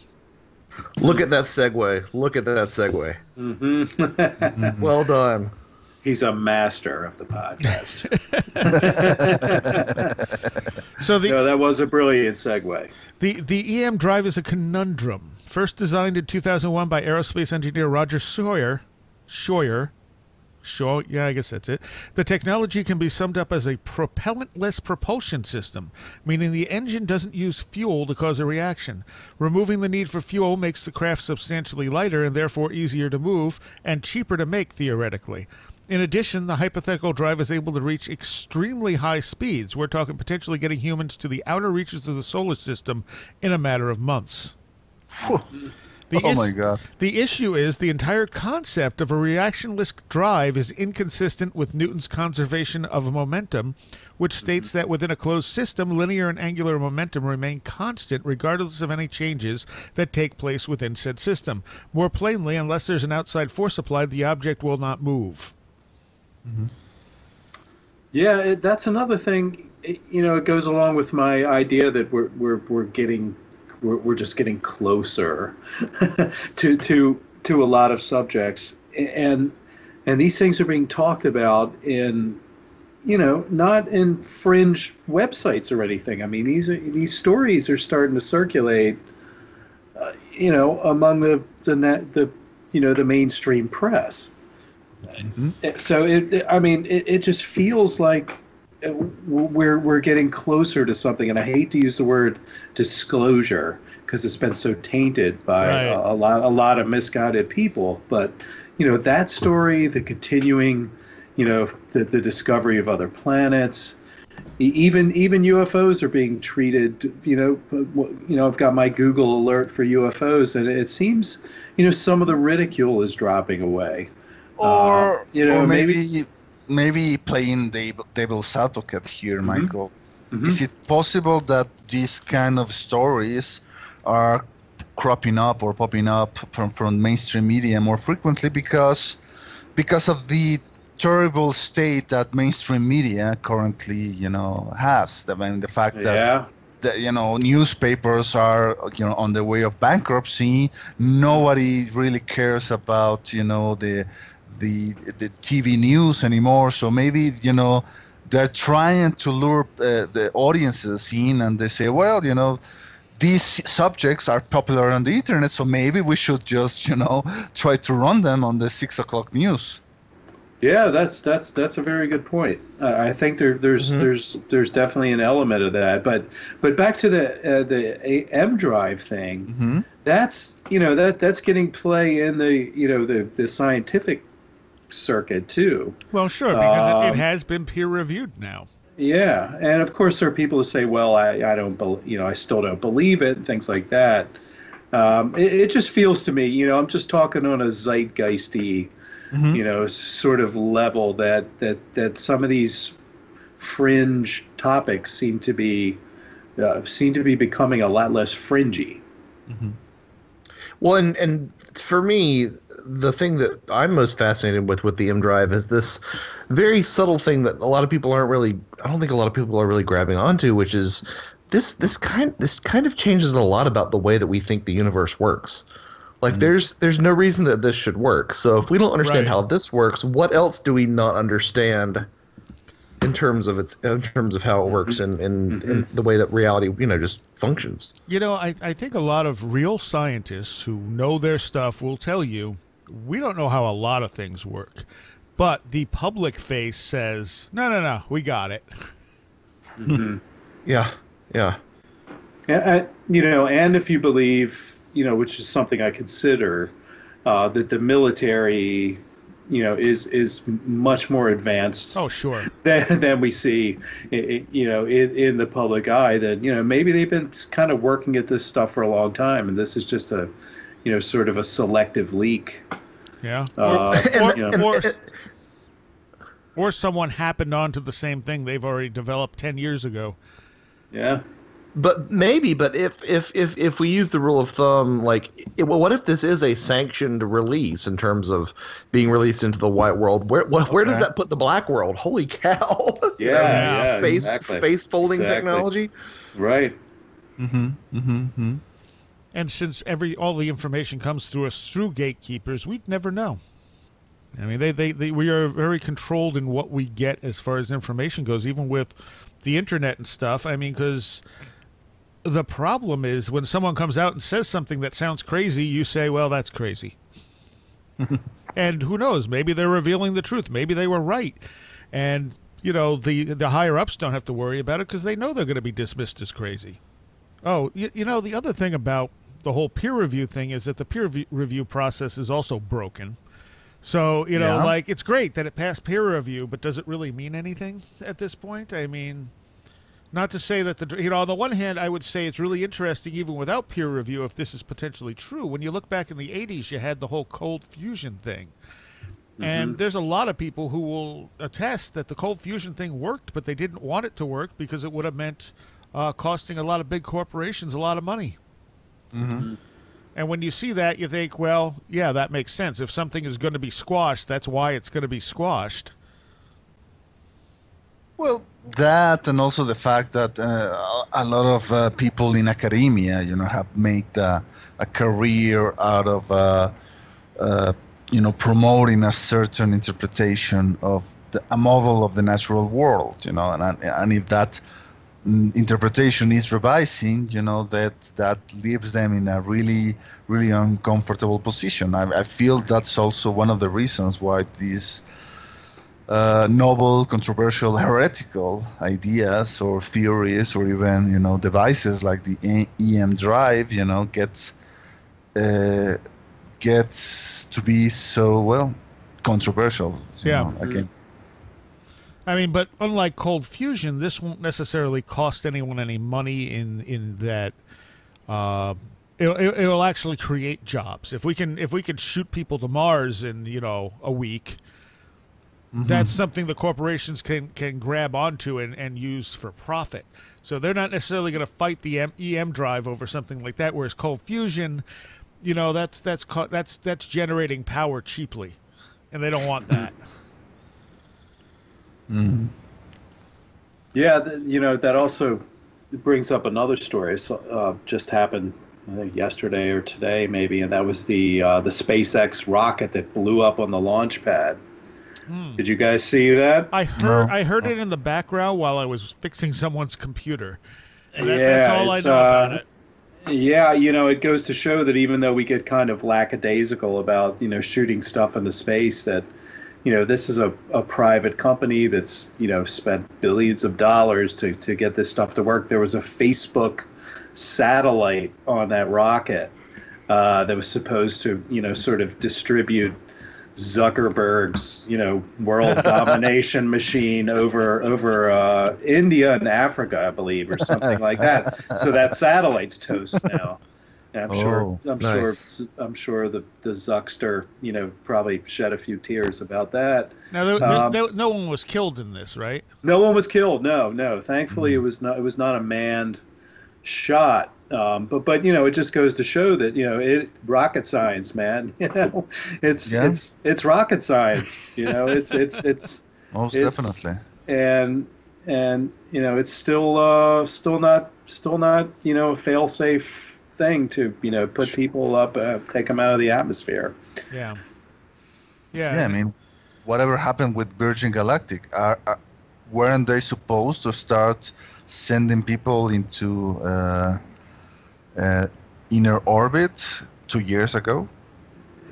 Look at that segue. Well done. He's a master of the podcast. No, that was a brilliant segue. The EM drive is a conundrum. First designed in 2001 by aerospace engineer Roger Scheuer, yeah, I guess that's it. The technology can be summed up as a propellant-less propulsion system, meaning the engine doesn't use fuel to cause a reaction. Removing the need for fuel makes the craft substantially lighter and therefore easier to move and cheaper to make, theoretically. In addition, the hypothetical drive is able to reach extremely high speeds. We're talking potentially getting humans to the outer reaches of the solar system in a matter of months. My God. The issue is the entire concept of a reactionless drive is inconsistent with Newton's conservation of momentum, which states that within a closed system, linear and angular momentum remain constant regardless of any changes that take place within said system. More plainly, unless there's an outside force applied, the object will not move. Yeah, that's another thing. It goes along with my idea that we're just getting closer to a lot of subjects, and these things are being talked about in, not in fringe websites or anything. I mean, these stories are starting to circulate, among the mainstream press. So it just feels like we're getting closer to something, and I hate to use the word disclosure because it's been so tainted by a lot of misguided people. But that story, the continuing, the discovery of other planets, even UFOs are being treated. I've got my Google alert for UFOs, and it seems some of the ridicule is dropping away. Or maybe playing devil's advocate here, Michael. Is it possible that these kind of stories are cropping up or popping up from mainstream media more frequently because of the terrible state that mainstream media currently, has? I mean, the fact that newspapers are, on the way of bankruptcy. Nobody really cares about, the TV news anymore. So maybe, they're trying to lure the audiences in, and they say, well, these subjects are popular on the internet, so maybe we should just, try to run them on the 6 o'clock news. Yeah, that's a very good point. I think there's definitely an element of that. But back to the M drive thing, that's that's getting play in the scientific circuit too. Well, sure, because it has been peer reviewed now. Yeah, and of course there are people who say, well, I don't I still don't believe it and things like that. It just feels to me, I'm just talking on a zeitgeisty, sort of level that some of these fringe topics seem to be becoming a lot less fringy. Well, and for me, the thing that I'm most fascinated with the M drive is this very subtle thing that I don't think a lot of people are really grabbing onto, which is this kind of changes a lot about the way that we think the universe works. Like there's no reason that this should work. So if we don't understand how this works, what else do we not understand in terms of how it works and the way that reality, just functions? I think a lot of real scientists who know their stuff will tell you, we don't know how a lot of things work. But the public face says, no, we got it. Yeah. And if you believe, which is something I consider, that the military, is much more advanced. Oh, sure. Than we see, in the public eye. That maybe they've been kind of working at this stuff for a long time, and this is just a, sort of a selective leak. Yeah. Or someone happened onto the same thing they've already developed 10 years ago. Yeah. But if we use the rule of thumb, what if this is a sanctioned release in terms of being released into the white world? Where does that put the black world? Holy cow! Space folding technology, right? And since all the information comes through us through gatekeepers, we'd never know. I mean, we are very controlled in what we get as far as information goes, even with the internet and stuff. I mean, because the problem is when someone comes out and says something that sounds crazy, you say, well, that's crazy. And who knows? Maybe they're revealing the truth. Maybe they were right. And, the higher-ups don't have to worry about it because they know they're going to be dismissed as crazy. Oh, the other thing about the whole peer review thing is that the peer review process is also broken. So, it's great that it passed peer review, but does it really mean anything at this point? I mean, not to say that on the one hand, I would say it's really interesting even without peer review if this is potentially true. When you look back in the 80s, you had the whole cold fusion thing. And there's a lot of people who will attest that the cold fusion thing worked, but they didn't want it to work because it would have meant costing a lot of big corporations a lot of money. And when you see that, you think, well, yeah, that makes sense. If something is going to be squashed, that's why it's going to be squashed. Well, that and also the fact that a lot of people in academia, have made a career out of, promoting a certain interpretation of a model of the natural world, and if that interpretation is revising, that leaves them in a really, really uncomfortable position. I feel that's also one of the reasons why these novel, controversial, heretical ideas or theories or even, devices like the EM drive, gets to be so, controversial. Again. I mean, but unlike cold fusion, this won't necessarily cost anyone any money in that it'll actually create jobs. If we can shoot people to Mars in a week, that's something the corporations can grab onto and use for profit. So they're not necessarily going to fight the EM drive over something like that. Whereas cold fusion, that's generating power cheaply, and they don't want that. Yeah, that also brings up another story. So, just happened, I think yesterday or today maybe, and that was the SpaceX rocket that blew up on the launch pad. Did you guys see that? I heard it in the background while I was fixing someone's computer. And that's all I know about it. Yeah, it goes to show that even though we get kind of lackadaisical about, shooting stuff into space, that, this is a private company that's, spent billions of dollars to get this stuff to work. There was a Facebook satellite on that rocket that was supposed to, sort of distribute Zuckerberg's, world domination machine over India and Africa, I believe, or something like that. So that satellite's toast now. And I'm sure the Zuckster, probably shed a few tears about that. Now, no one was killed in this, right? No one was killed. No. Thankfully, it was not a manned shot. But it just goes to show that rocket science, man. It's rocket science. It's most definitely. And it's still not a fail safe thing to put people up, take them out of the atmosphere. Yeah. I mean, whatever happened with Virgin Galactic, weren't they supposed to start sending people into inner orbit 2 years ago?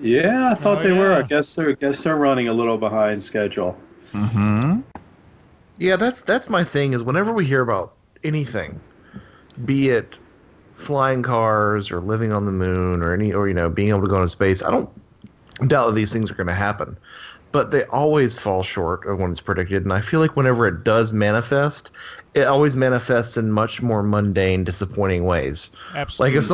Yeah, I thought they were. I guess they're running a little behind schedule. Mm-hmm. Yeah, that's my thing. Is whenever we hear about anything, be it flying cars or living on the moon or being able to go into space, I don't doubt that these things are going to happen, but they always fall short of when it's predicted. And I feel like whenever it does manifest, it always manifests in much more mundane, disappointing ways. Absolutely. Like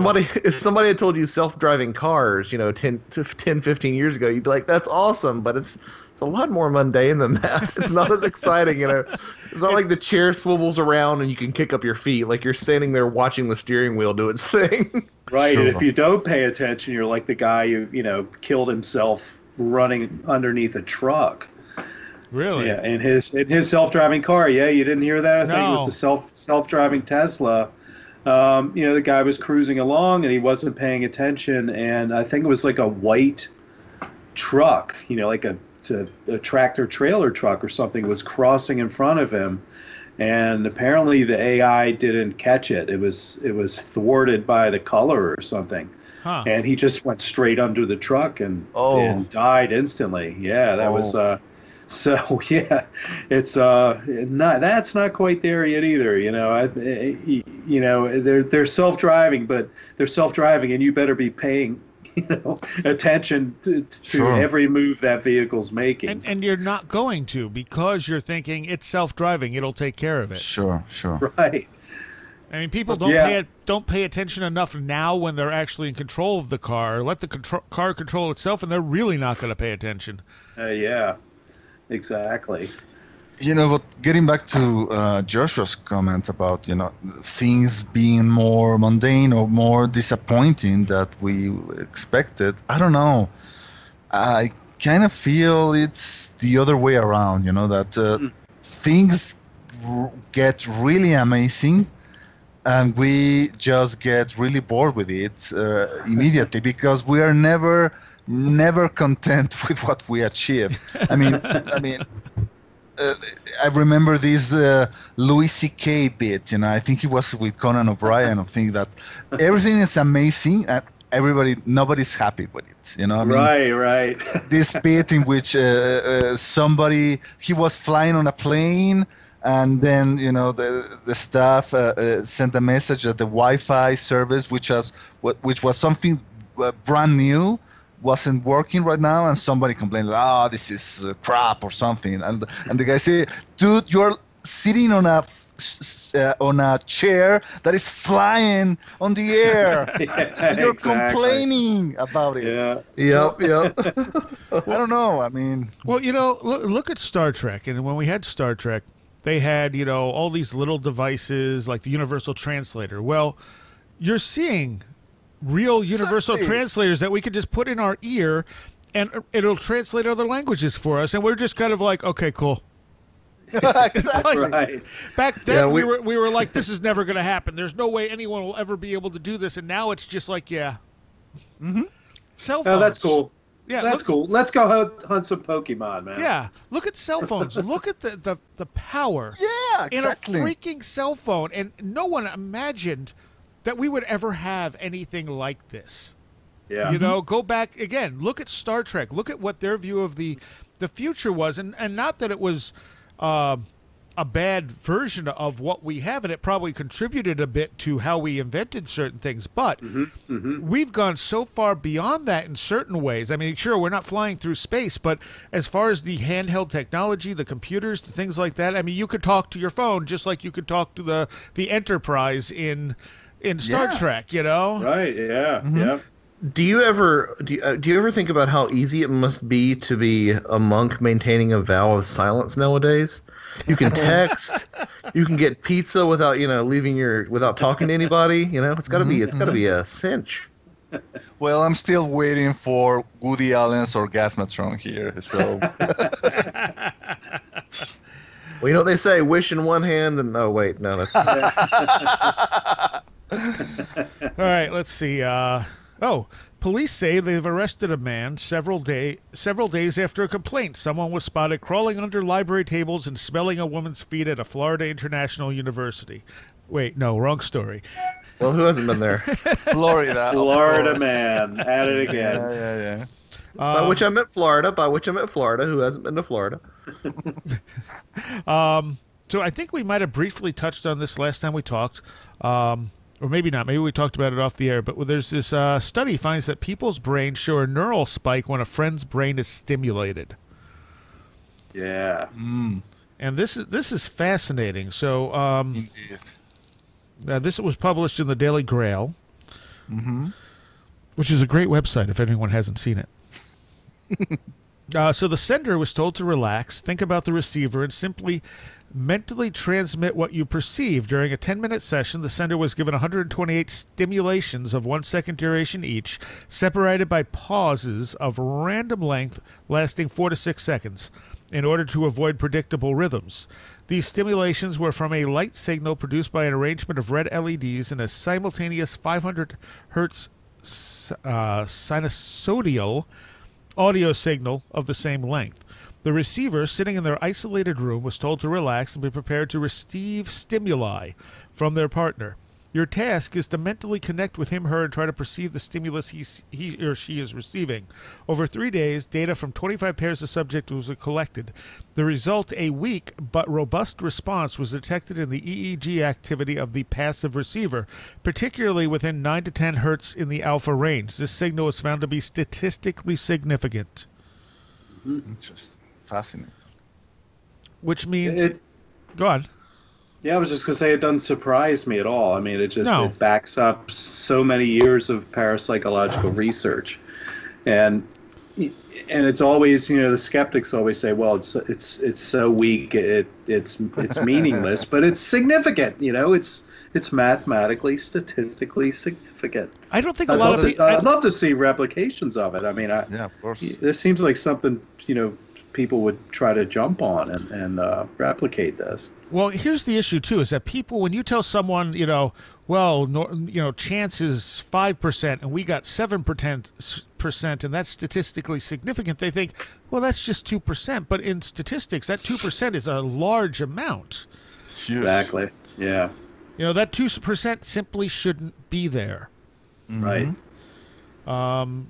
if somebody had told you self-driving cars, 10, 15 years ago, you'd be like, that's awesome, but it's a lot more mundane than that. It's not as exciting, It's not like the chair swivels around and you can kick up your feet. Like you're standing there watching the steering wheel do its thing. Right, Sure. and if you don't pay attention, you're like the guy who, killed himself running underneath a truck. Really? Yeah, in his self-driving car. Yeah, you didn't hear that? I think it was the self-driving Tesla. The guy was cruising along and he wasn't paying attention, and I think it was like a white truck, like a tractor trailer truck or something was crossing in front of him, and apparently the AI didn't catch it. It was thwarted by the color or something. Huh. And he just went straight under the truck and died instantly. Yeah, that was so yeah, it's that's not quite there yet either. They're self-driving, but they're self-driving, and you better be paying attention to Sure. every move that vehicle's making. And you're not going to, because you're thinking it's self-driving, it'll take care of it. Sure. Right. I mean, people don't pay attention enough now when they're actually in control of the car. Let the car control itself, and they're really not going to pay attention. Yeah, exactly. But getting back to Joshua's comment about things being more mundane or more disappointing that we expected, I don't know. I kind of feel it's the other way around. That things get really amazing, and we just get really bored with it immediately because we are never content with what we achieve. I mean. I remember this Louis C.K. bit. I think he was with Conan O'Brien. I think that everything is amazing. Nobody's happy with it. Right. This bit in which he was flying on a plane, and then the staff sent a message that the Wi-Fi service, which was something brand new, wasn't working right now, and somebody complained, this is crap or something, and the guy said, dude, you're sitting on a chair that is flying on the air. And you're complaining about it. Yep. I don't know. I mean, well, look at Star Trek, and when we had Star Trek, they had all these little devices like the universal translator. Well, you're seeing real universal translators that we could just put in our ear, and it'll translate other languages for us, and we're just kind of like, okay, cool. Exactly. Right. Back then, we were like, this is never going to happen. There's no way anyone will ever be able to do this, and now it's just like, yeah. Mm-hmm. Cell phones. Oh, that's cool. Yeah, that's cool. Let's go hunt some Pokemon, man. Yeah, look at cell phones. Look at the power Yeah, exactly. in a freaking cell phone, and no one imagined that we would ever have anything like this. Yeah. You know, go back again. Look at Star Trek. Look at what their view of the future was, and not that it was a bad version of what we have, and it probably contributed a bit to how we invented certain things. But we've gone so far beyond that in certain ways. I mean, sure, we're not flying through space, but as far as the handheld technology, the computers, the things like that, I mean, you could talk to your phone just like you could talk to the Enterprise in Star Trek. You know, Right. Yeah. Yeah. Do you ever think about how easy it must be to be a monk maintaining a vow of silence nowadays? You can text, you can get pizza without without talking to anybody. You know, it's got to be a cinch. Well, I'm still waiting for Woody Allen's Orgasmatron here. So, well, you know what they say: wish in one hand, and no, that's. All right, let's see. Police say they've arrested a man several days after a complaint. Someone was spotted crawling under library tables and smelling a woman's feet at a Florida International University. Wait, no, wrong story. Well, who hasn't been there? Florida man, at it again. Yeah. By which I meant Florida. Who hasn't been to Florida? So I think we might have briefly touched on this last time we talked. Or maybe not. Maybe we talked about it off the air. But there's this study finds that people's brains show a neural spike when a friend's brain is stimulated. Yeah. And this is fascinating. So this was published in the Daily Grail, which is a great website if anyone hasn't seen it. So the sender was told to relax, think about the receiver, and simply mentally transmit what you perceive. During a 10-minute session, the sender was given 128 stimulations of 1 second duration each, separated by pauses of random length lasting 4 to 6 seconds, in order to avoid predictable rhythms. These stimulations were from a light signal produced by an arrangement of red LEDs in a simultaneous 500 hertz sinusoidal audio signal of the same length. The receiver, sitting in their isolated room, was told to relax and be prepared to receive stimuli from their partner. Your task is to mentally connect with him, her, and try to perceive the stimulus he or she is receiving. Over 3 days, data from 25 pairs of subjects was collected. The result, a weak but robust response, was detected in the EEG activity of the passive receiver, particularly within 9 to 10 hertz in the alpha range. This signal was found to be statistically significant. Interesting. Fascinating. Which means... Go on. Yeah, I was just going to say it doesn't surprise me at all. I mean, it backs up so many years of parapsychological research. And it's always, the skeptics always say, well, it's so weak, it's meaningless, but it's significant, it's mathematically, statistically significant. I don't think a lot of people... I'd love to see replications of it. I mean, yeah, of course. This seems like something, people would try to jump on and replicate this. Well, here's the issue too: is that people, when you tell someone, chance is 5%, and we got 7%, and that's statistically significant, they think, well, that's just 2%. But in statistics, that 2% is a large amount. It's huge. Exactly. Yeah. That 2% simply shouldn't be there. Right. And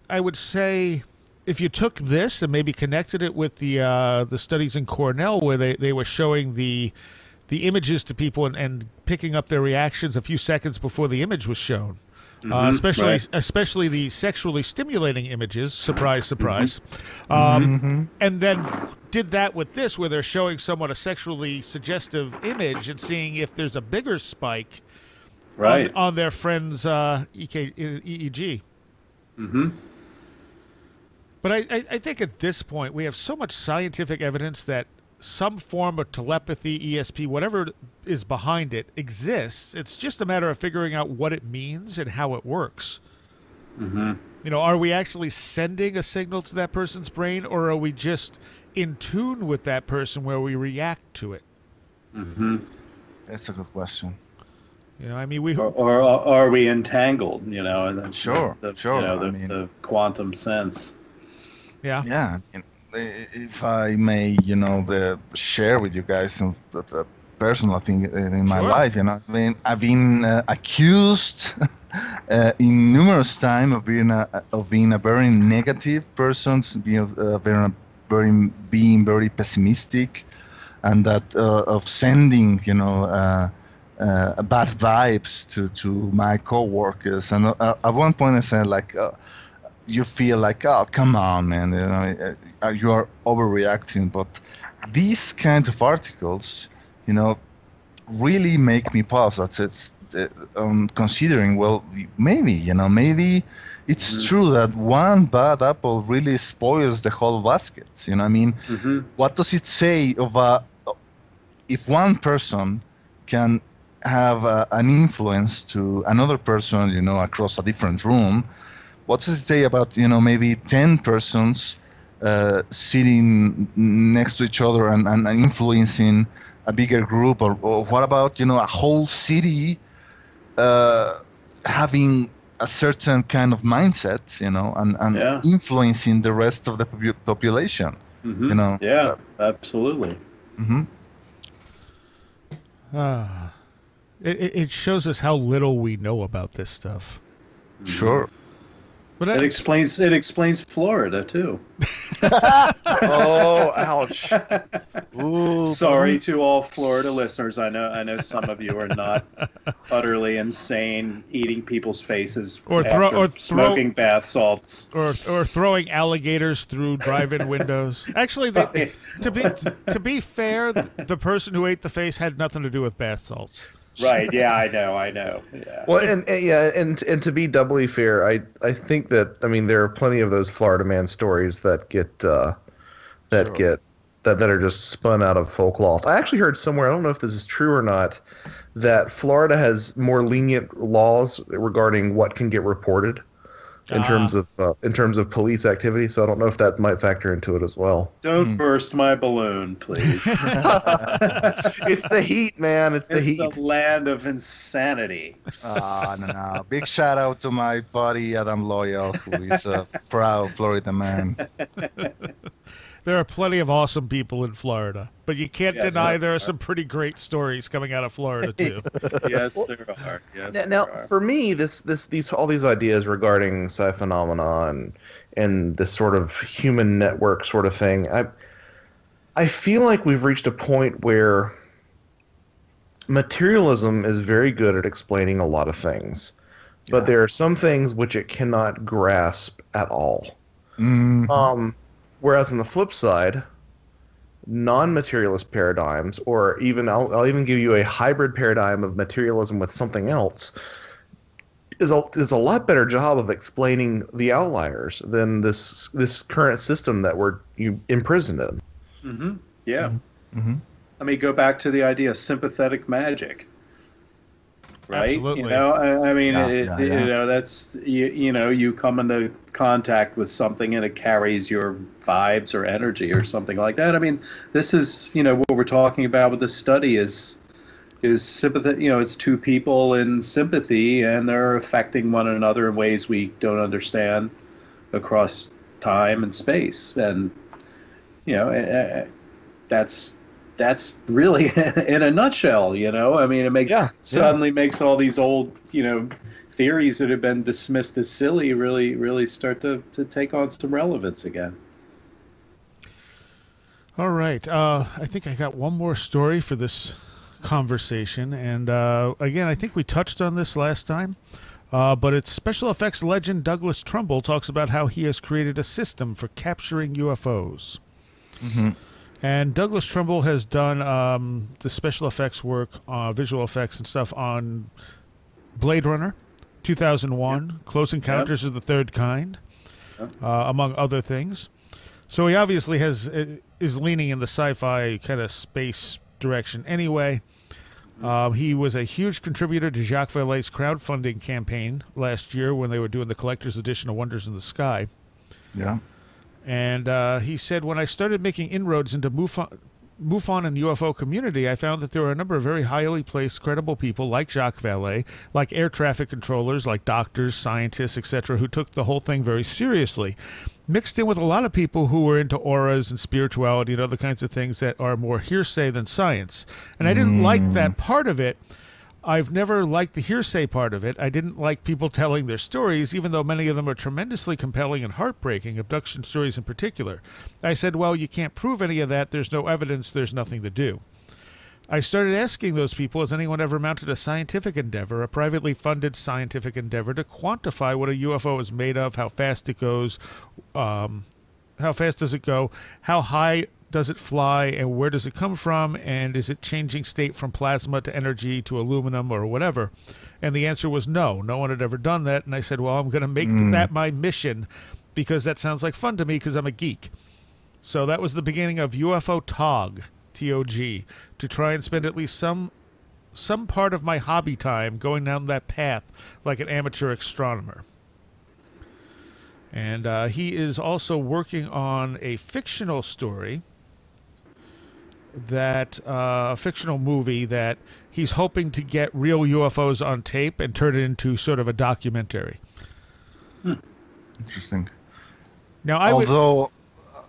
I would say, if you took this and maybe connected it with the studies in Cornell, where they were showing the images to people and picking up their reactions a few seconds before the image was shown, especially the sexually stimulating images, surprise, surprise, and then did that with this, where they're showing someone a sexually suggestive image and seeing if there's a bigger spike on their friend's EEG. But I think at this point we have so much scientific evidence that some form of telepathy, ESP, whatever is behind it, exists. It's just a matter of figuring out what it means and how it works. Are we actually sending a signal to that person's brain, or are we just in tune with that person where we react to it? That's a good question. Or are we entangled? Sure. The quantum sense. Yeah. If I may, share with you guys personal thing in my Sure. life. I've been accused in numerous times of being a very negative person, being very pessimistic, and that of sending bad vibes to my coworkers. And at one point I said, like, you feel like, oh, come on, man, you are overreacting. But these kind of articles, really make me pause. It's considering, well, maybe it's true that one bad apple really spoils the whole basket. What does it say of if one person can have an influence to another person, across a different room? What does it say about, maybe 10 persons sitting next to each other and influencing a bigger group? Or what about, a whole city having a certain kind of mindset, and influencing the rest of the population? Yeah, absolutely. It shows us how little we know about this stuff. Sure. But It explains Florida too. Oh, ouch. Ooh, Sorry to all Florida listeners. I know some of you are not utterly insane, eating people's faces after smoking bath salts, or throwing alligators through drive-in windows. Actually, to be fair, the person who ate the face had nothing to do with bath salts. Right? Yeah, I know. Yeah. Well, and to be doubly fair, I think that there are plenty of those Florida man stories that are just spun out of whole cloth. I actually heard somewhere, I don't know if this is true or not, that Florida has more lenient laws regarding what can get reported in terms of police activity. So I don't know if that might factor into it as well. Don't burst my balloon, please. It's the heat, man. It's the heat. It's the land of insanity. No. Big shout out to my buddy Adam Loyal, who is a proud Florida man. There are plenty of awesome people in Florida, but you can't deny there are some pretty great stories coming out of Florida too. Yes, there are. Now, for me, all these ideas regarding psi phenomena and this sort of human network sort of thing, I feel like we've reached a point where materialism is very good at explaining a lot of things, but there are some things which it cannot grasp at all. Mm-hmm. Whereas on the flip side, non-materialist paradigms, or even I'll even give you a hybrid paradigm of materialism with something else, is a lot better job of explaining the outliers than this current system that we're imprisoned in. Mm-hmm. Yeah. Mm-hmm. I mean, go back to the idea of sympathetic magic. Right? Absolutely. That's you come into contact with something and it carries your vibes or energy or something like that. I mean, this is, what we're talking about with this study is sympathy. It's two people in sympathy and they're affecting one another in ways we don't understand across time and space. And, that's really in a nutshell, I mean, it makes suddenly makes all these old, theories that have been dismissed as silly really start to take on some relevance again. All right. I think I got one more story for this conversation. And again, I think we touched on this last time, but it's special effects legend Douglas Trumbull talks about how he has created a system for capturing UFOs. Mm-hmm. And Douglas Trumbull has done the special effects work, visual effects and stuff on Blade Runner, 2001, Close Encounters of the Third Kind, among other things. So he obviously is leaning in the sci-fi kind of space direction anyway. He was a huge contributor to Jacques Vallée's crowdfunding campaign last year when they were doing the collector's edition of Wonders in the Sky. Yeah. And he said, when I started making inroads into MUFON and UFO community, I found that there were a number of very highly placed, credible people like Jacques Vallée, like air traffic controllers, like doctors, scientists, etc., who took the whole thing very seriously. mixed in with a lot of people who were into auras and spirituality and other kinds of things that are more hearsay than science. And I didn't like that part of it. I've never liked the hearsay part of it. I didn't like people telling their stories, even though many of them are tremendously compelling and heartbreaking, abduction stories in particular. I said, well, you can't prove any of that. There's no evidence. There's nothing to do. I started asking those people, has anyone ever mounted a scientific endeavor, a privately funded scientific endeavor, to quantify what a UFO is made of, how fast it goes, how fast does it go, how high does it fly, and where does it come from, and is it changing state from plasma to energy to aluminum or whatever? And the answer was no. No one had ever done that. And I said, well, I'm going to make that my mission because that sounds like fun to me because I'm a geek. So that was the beginning of UFO TOG. TOG, to try and spend at least some part of my hobby time going down that path like an amateur astronomer. And he is also working on a fictional story, a fictional movie that he's hoping to get real UFOs on tape and turn it into sort of a documentary. Interesting. Now,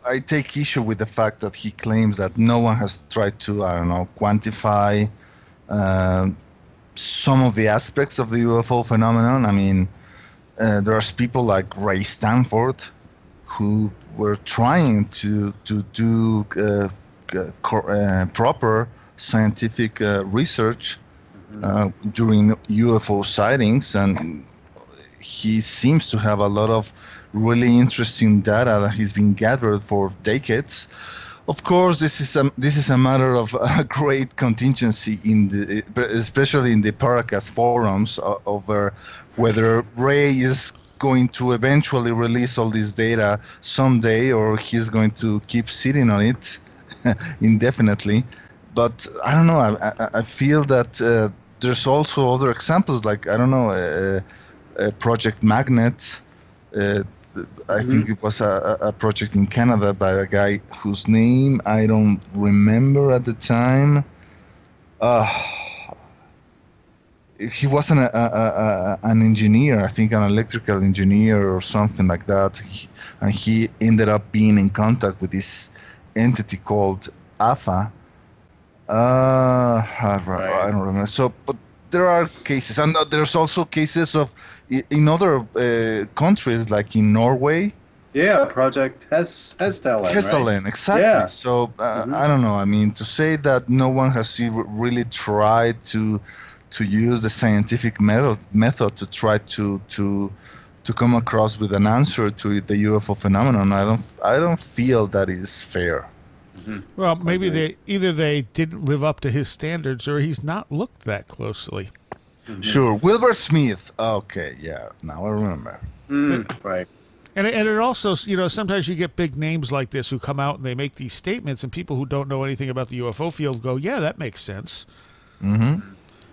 I take issue with the fact that he claims that no one has tried to, quantify some of the aspects of the UFO phenomenon. I mean, there's people like Ray Stanford who were trying to do proper scientific research during UFO sightings, and he seems to have a lot of really interesting data that has been gathered for decades. Of course, this is a matter of great contingency especially in the Paracast forums over whether Ray is going to eventually release all this data someday, or he's going to keep sitting on it indefinitely. But I don't know. I feel that there's also other examples, like Project Magnet. I think it was a project in Canada by a guy whose name I don't remember at the time. He wasn't an engineer, I think an electrical engineer or something like that. And he ended up being in contact with this entity called AFA. I don't remember. So, but there are cases, and there's also cases of in other countries, like in Norway. Yeah, Project Hestalen. Hestalen, right? exactly. Yeah. So I don't know. I mean, to say that no one has really tried to use the scientific method to try to come across with an answer to the UFO phenomenon, I don't feel that is fair. Well, maybe they didn't live up to his standards, or he's not looked that closely. Sure. Wilbur Smith. Okay, yeah. Now I remember. Right. And it also, sometimes you get big names like this who come out and they make these statements, and people who don't know anything about the UFO field go, yeah, that makes sense. Mm-hmm.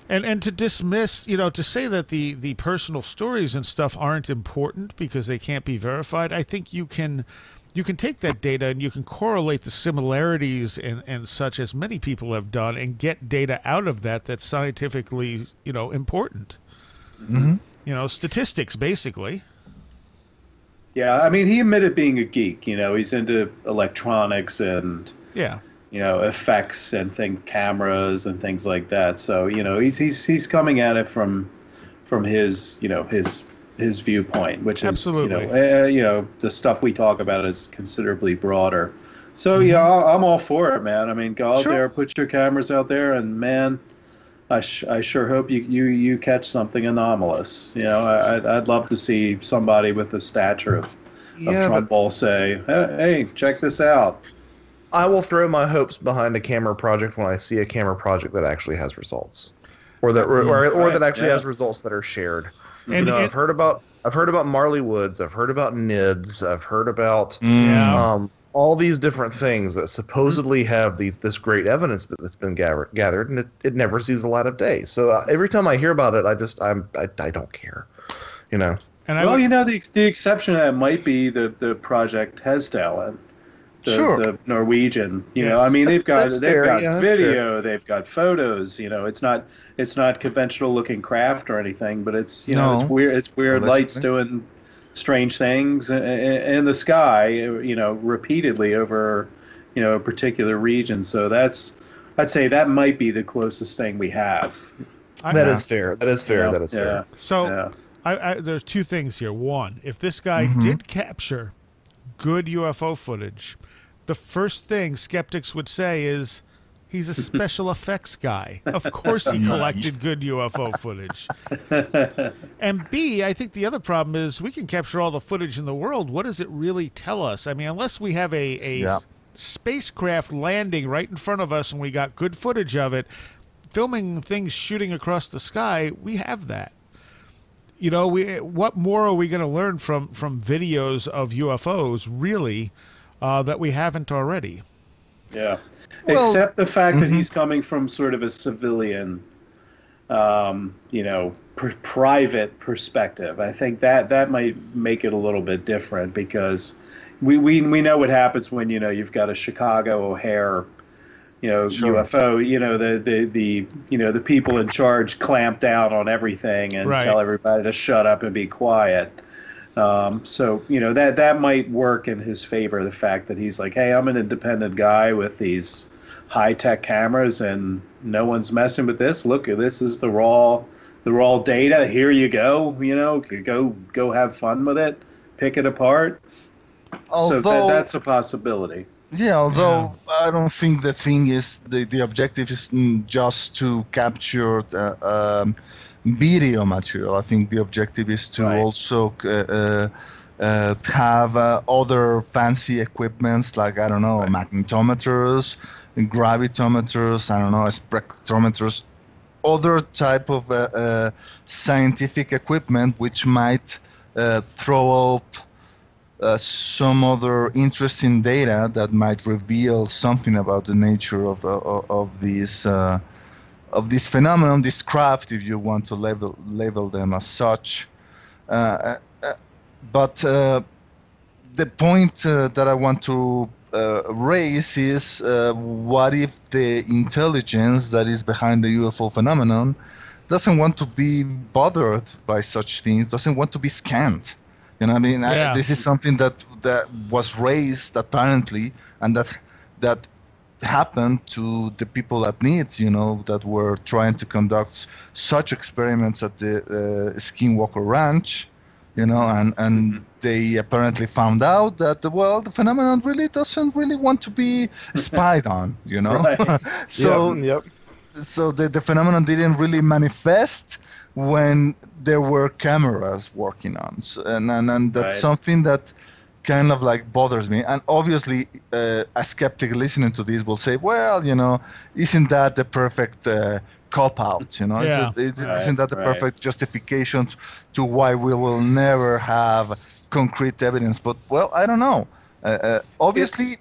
And to dismiss, to say that the personal stories and stuff aren't important because they can't be verified, I think you can take that data and you can correlate the similarities and such, as many people have done, and get data out of that that's scientifically, important. Mm-hmm. Statistics, basically. Yeah, I mean, he admitted being a geek. He's into electronics and effects and cameras and things like that. So he's coming at it from his his viewpoint, which is absolutely the stuff we talk about is considerably broader. So I'm all for it, man. I mean, go out there, put your cameras out there, and man, I sure hope you catch something anomalous. I'd love to see somebody with the stature of Trumbull say, hey, check this out. I will throw my hopes behind a camera project when I see a camera project that actually has results, or that that actually has results that are shared. And I've heard about Marley Woods. I've heard about NIDS. I've heard about all these different things that supposedly have this great evidence that's been gathered, and it never sees the light of day. So every time I hear about it, I don't care, And the exception to that might be the Project Hestalen. The Norwegian, I mean, they've got video, they've got photos, it's not conventional looking craft or anything, but it's it's weird lights doing strange things in the sky, repeatedly over, a particular region. So I'd say that might be the closest thing we have. That is fair. That is fair. Yeah, That is fair. So there's two things here. One, if this guy did capture good UFO footage, the first thing skeptics would say is he's a special effects guy. Of course he collected good UFO footage. And B, I think the other problem is we can capture all the footage in the world. What does it really tell us? I mean, unless we have a spacecraft landing right in front of us and we got good footage of it, filming things shooting across the sky, we have that. What more are we going to learn from videos of UFOs, really, that we haven't already? Yeah. Well, except the fact that he's coming from sort of a civilian, private perspective. I think that might make it a little bit different, because we know what happens when, you've got a Chicago O'Hare, UFO, the people in charge clamp down on everything and tell everybody to shut up and be quiet. So that might work in his favor, the fact that he's like, hey, I'm an independent guy with these high-tech cameras and no one's messing with this. Look, this is the raw data. Here you go. Go have fun with it, pick it apart. So that's a possibility. Yeah, although I don't think the thing is the objective is just to capture video material. I think the objective is to also have other fancy equipments, like, I don't know, magnetometers, gravitometers, I don't know, spectrometers, other type of scientific equipment which might throw up some other interesting data that might reveal something about the nature of this phenomenon, this craft, if you want to label them as such. But the point that I want to raise is, what if the intelligence that is behind the UFO phenomenon doesn't want to be bothered by such things, doesn't want to be scanned? This is something that was raised apparently, and that happened to the people at NIDS, that were trying to conduct such experiments at the Skinwalker Ranch, and they apparently found out that, the phenomenon really doesn't really want to be spied on, So, so the phenomenon didn't really manifest when there were cameras working on, and that's something that kind of like bothers me. And obviously, a skeptic listening to this will say, well, isn't that the perfect cop-out? Isn't that the perfect justification to why we will never have concrete evidence? But, well, I don't know. Obviously,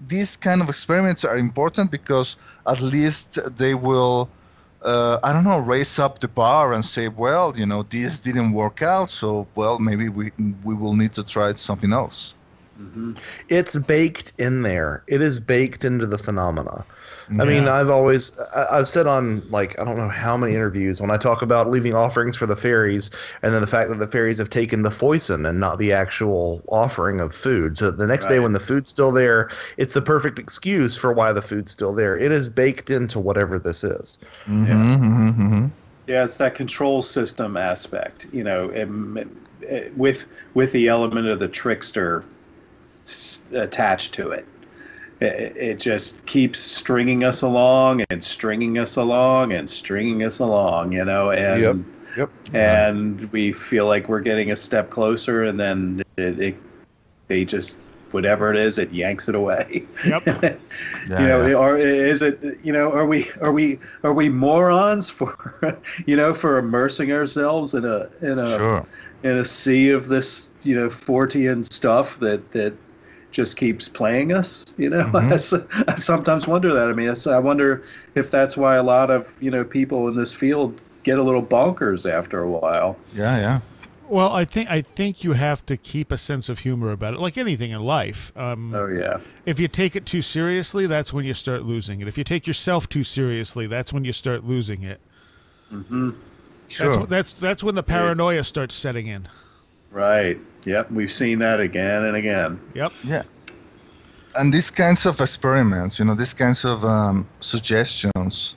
these kind of experiments are important because at least they will raise up the bar and say, well, this didn't work out, so, well, maybe we will need to try something else. Mm-hmm. It's baked in there. It is baked into the phenomena. Yeah. I mean, I've said on, like, I don't know how many interviews, when I talk about leaving offerings for the fairies, and then the fact that the fairies have taken the foison and not the actual offering of food. So the next day when the food's still there, it's the perfect excuse for why the food's still there. It is baked into whatever this is. Mm-hmm, mm-hmm. Yeah, it's that control system aspect, with the element of the trickster attached to it. It just keeps stringing us along and stringing us along and stringing us along, and and we feel like we're getting a step closer, and then they just, whatever it is, it yanks it away. Yep. Or is it, are we morons for for immersing ourselves in a sea of this Fortean stuff that just keeps playing us, I sometimes wonder that. I mean, I wonder if that's why a lot of, people in this field get a little bonkers after a while. Yeah. Well, I think you have to keep a sense of humor about it, like anything in life. If you take it too seriously, that's when you start losing it. If you take yourself too seriously, that's when you start losing it. Mm-hmm. Sure. That's when the paranoia starts setting in. Right. Yep. We've seen that again and again. Yep. Yeah. And these kinds of experiments, these kinds of suggestions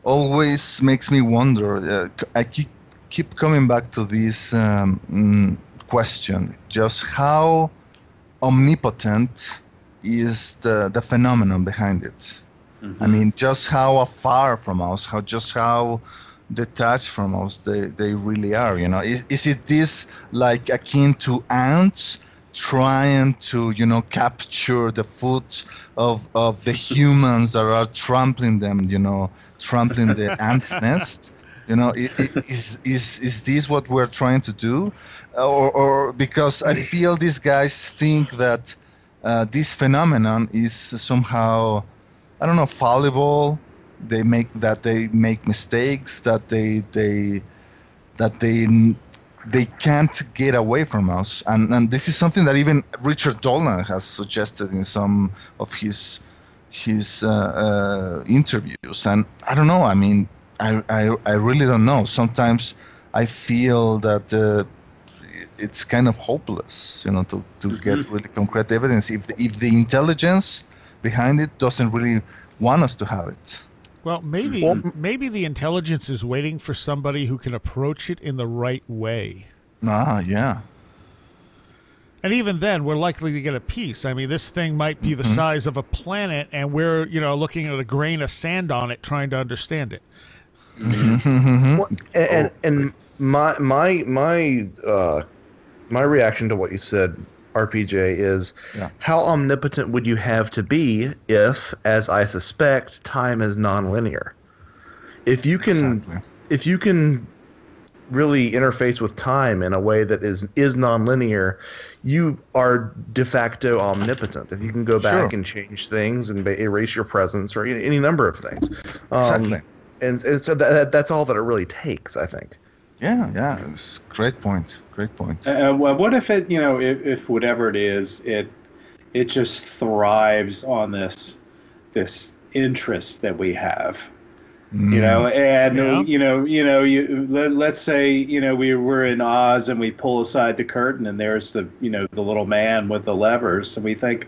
always makes me wonder. I keep coming back to this question, just how omnipotent is the phenomenon behind it. I mean, just how far from us, how detached from us they really are. Is it this like akin to ants trying to capture the foot of the humans that are trampling them, trampling the ant nest? Is this what we're trying to do, or because I feel these guys think that this phenomenon is somehow, I don't know, fallible. They make mistakes, that they can't get away from us, and this is something that even Richard Dolan has suggested in some of his interviews. And I don't know. I mean, I really don't know. Sometimes I feel that it's kind of hopeless, to get really concrete evidence if the intelligence behind it doesn't really want us to have it. Well, maybe the intelligence is waiting for somebody who can approach it in the right way. Yeah. And even then, we're likely to get a piece. I mean, this thing might be the size of a planet, and we're, looking at a grain of sand on it, trying to understand it. Well, and my reaction to what you said, RPJ, is how omnipotent would you have to be if, as I suspect, time is nonlinear? If you can really interface with time in a way that is nonlinear, you are de facto omnipotent. If you can go back and change things and erase your presence or any number of things. Exactly. And so that's all that it really takes, I think. Yeah, it's great point. Well, what if it, if whatever it is, it just thrives on this interest that we have, let's say, we were in Oz and we pull aside the curtain and there's the little man with the levers, and we think,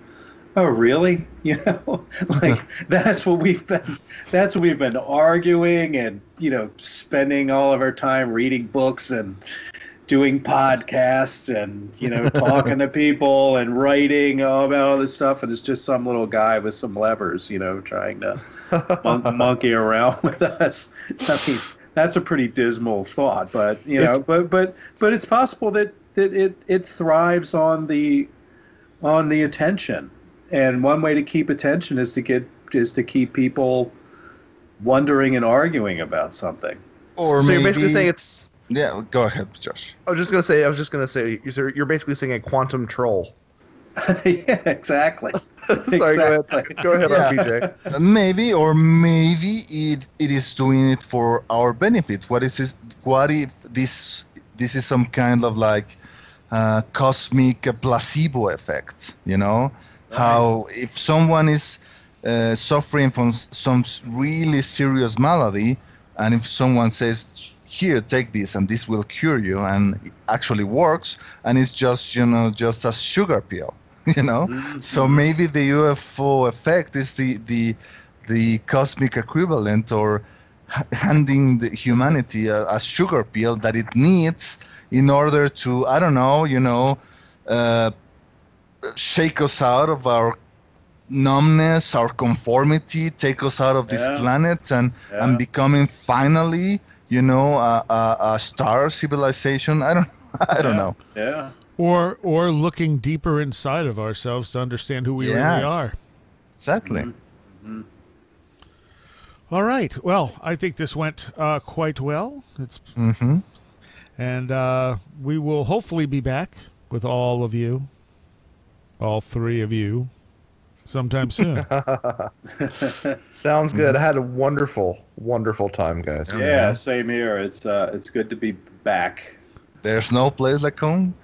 oh, really? Like that's what we've been arguing and, spending all of our time reading books and doing podcasts and, talking to people and writing about all this stuff. And it's just some little guy with some levers, trying to monkey around with us. I mean, that's a pretty dismal thought, but, but it's possible that it thrives on the attention. And one way to keep attention is to keep people wondering and arguing about something. Or so maybe, you're basically saying it's. Yeah, go ahead, Josh. I was just gonna say. You're basically saying a quantum troll. Yeah, exactly. Sorry, go ahead, RPJ. Maybe it is doing it for our benefit. What is this? What if this is some kind of like cosmic placebo effect? How if someone is suffering from some really serious malady, and if someone says, here, take this and this will cure you, and it actually works, and it's just just a sugar pill, So maybe the UFO effect is the cosmic equivalent, or handing the humanity a sugar pill that it needs in order to, I don't know, shake us out of our numbness, our conformity, take us out of this planet, and becoming finally, a star civilization. I don't know. Yeah. Or looking deeper inside of ourselves to understand who we really are. Exactly. Mm-hmm. All right. Well, I think this went quite well. And we will hopefully be back with all of you. All three of you, sometime soon. Sounds good. I had a wonderful time, guys. Yeah, same here. It's good to be back. There's no place like home.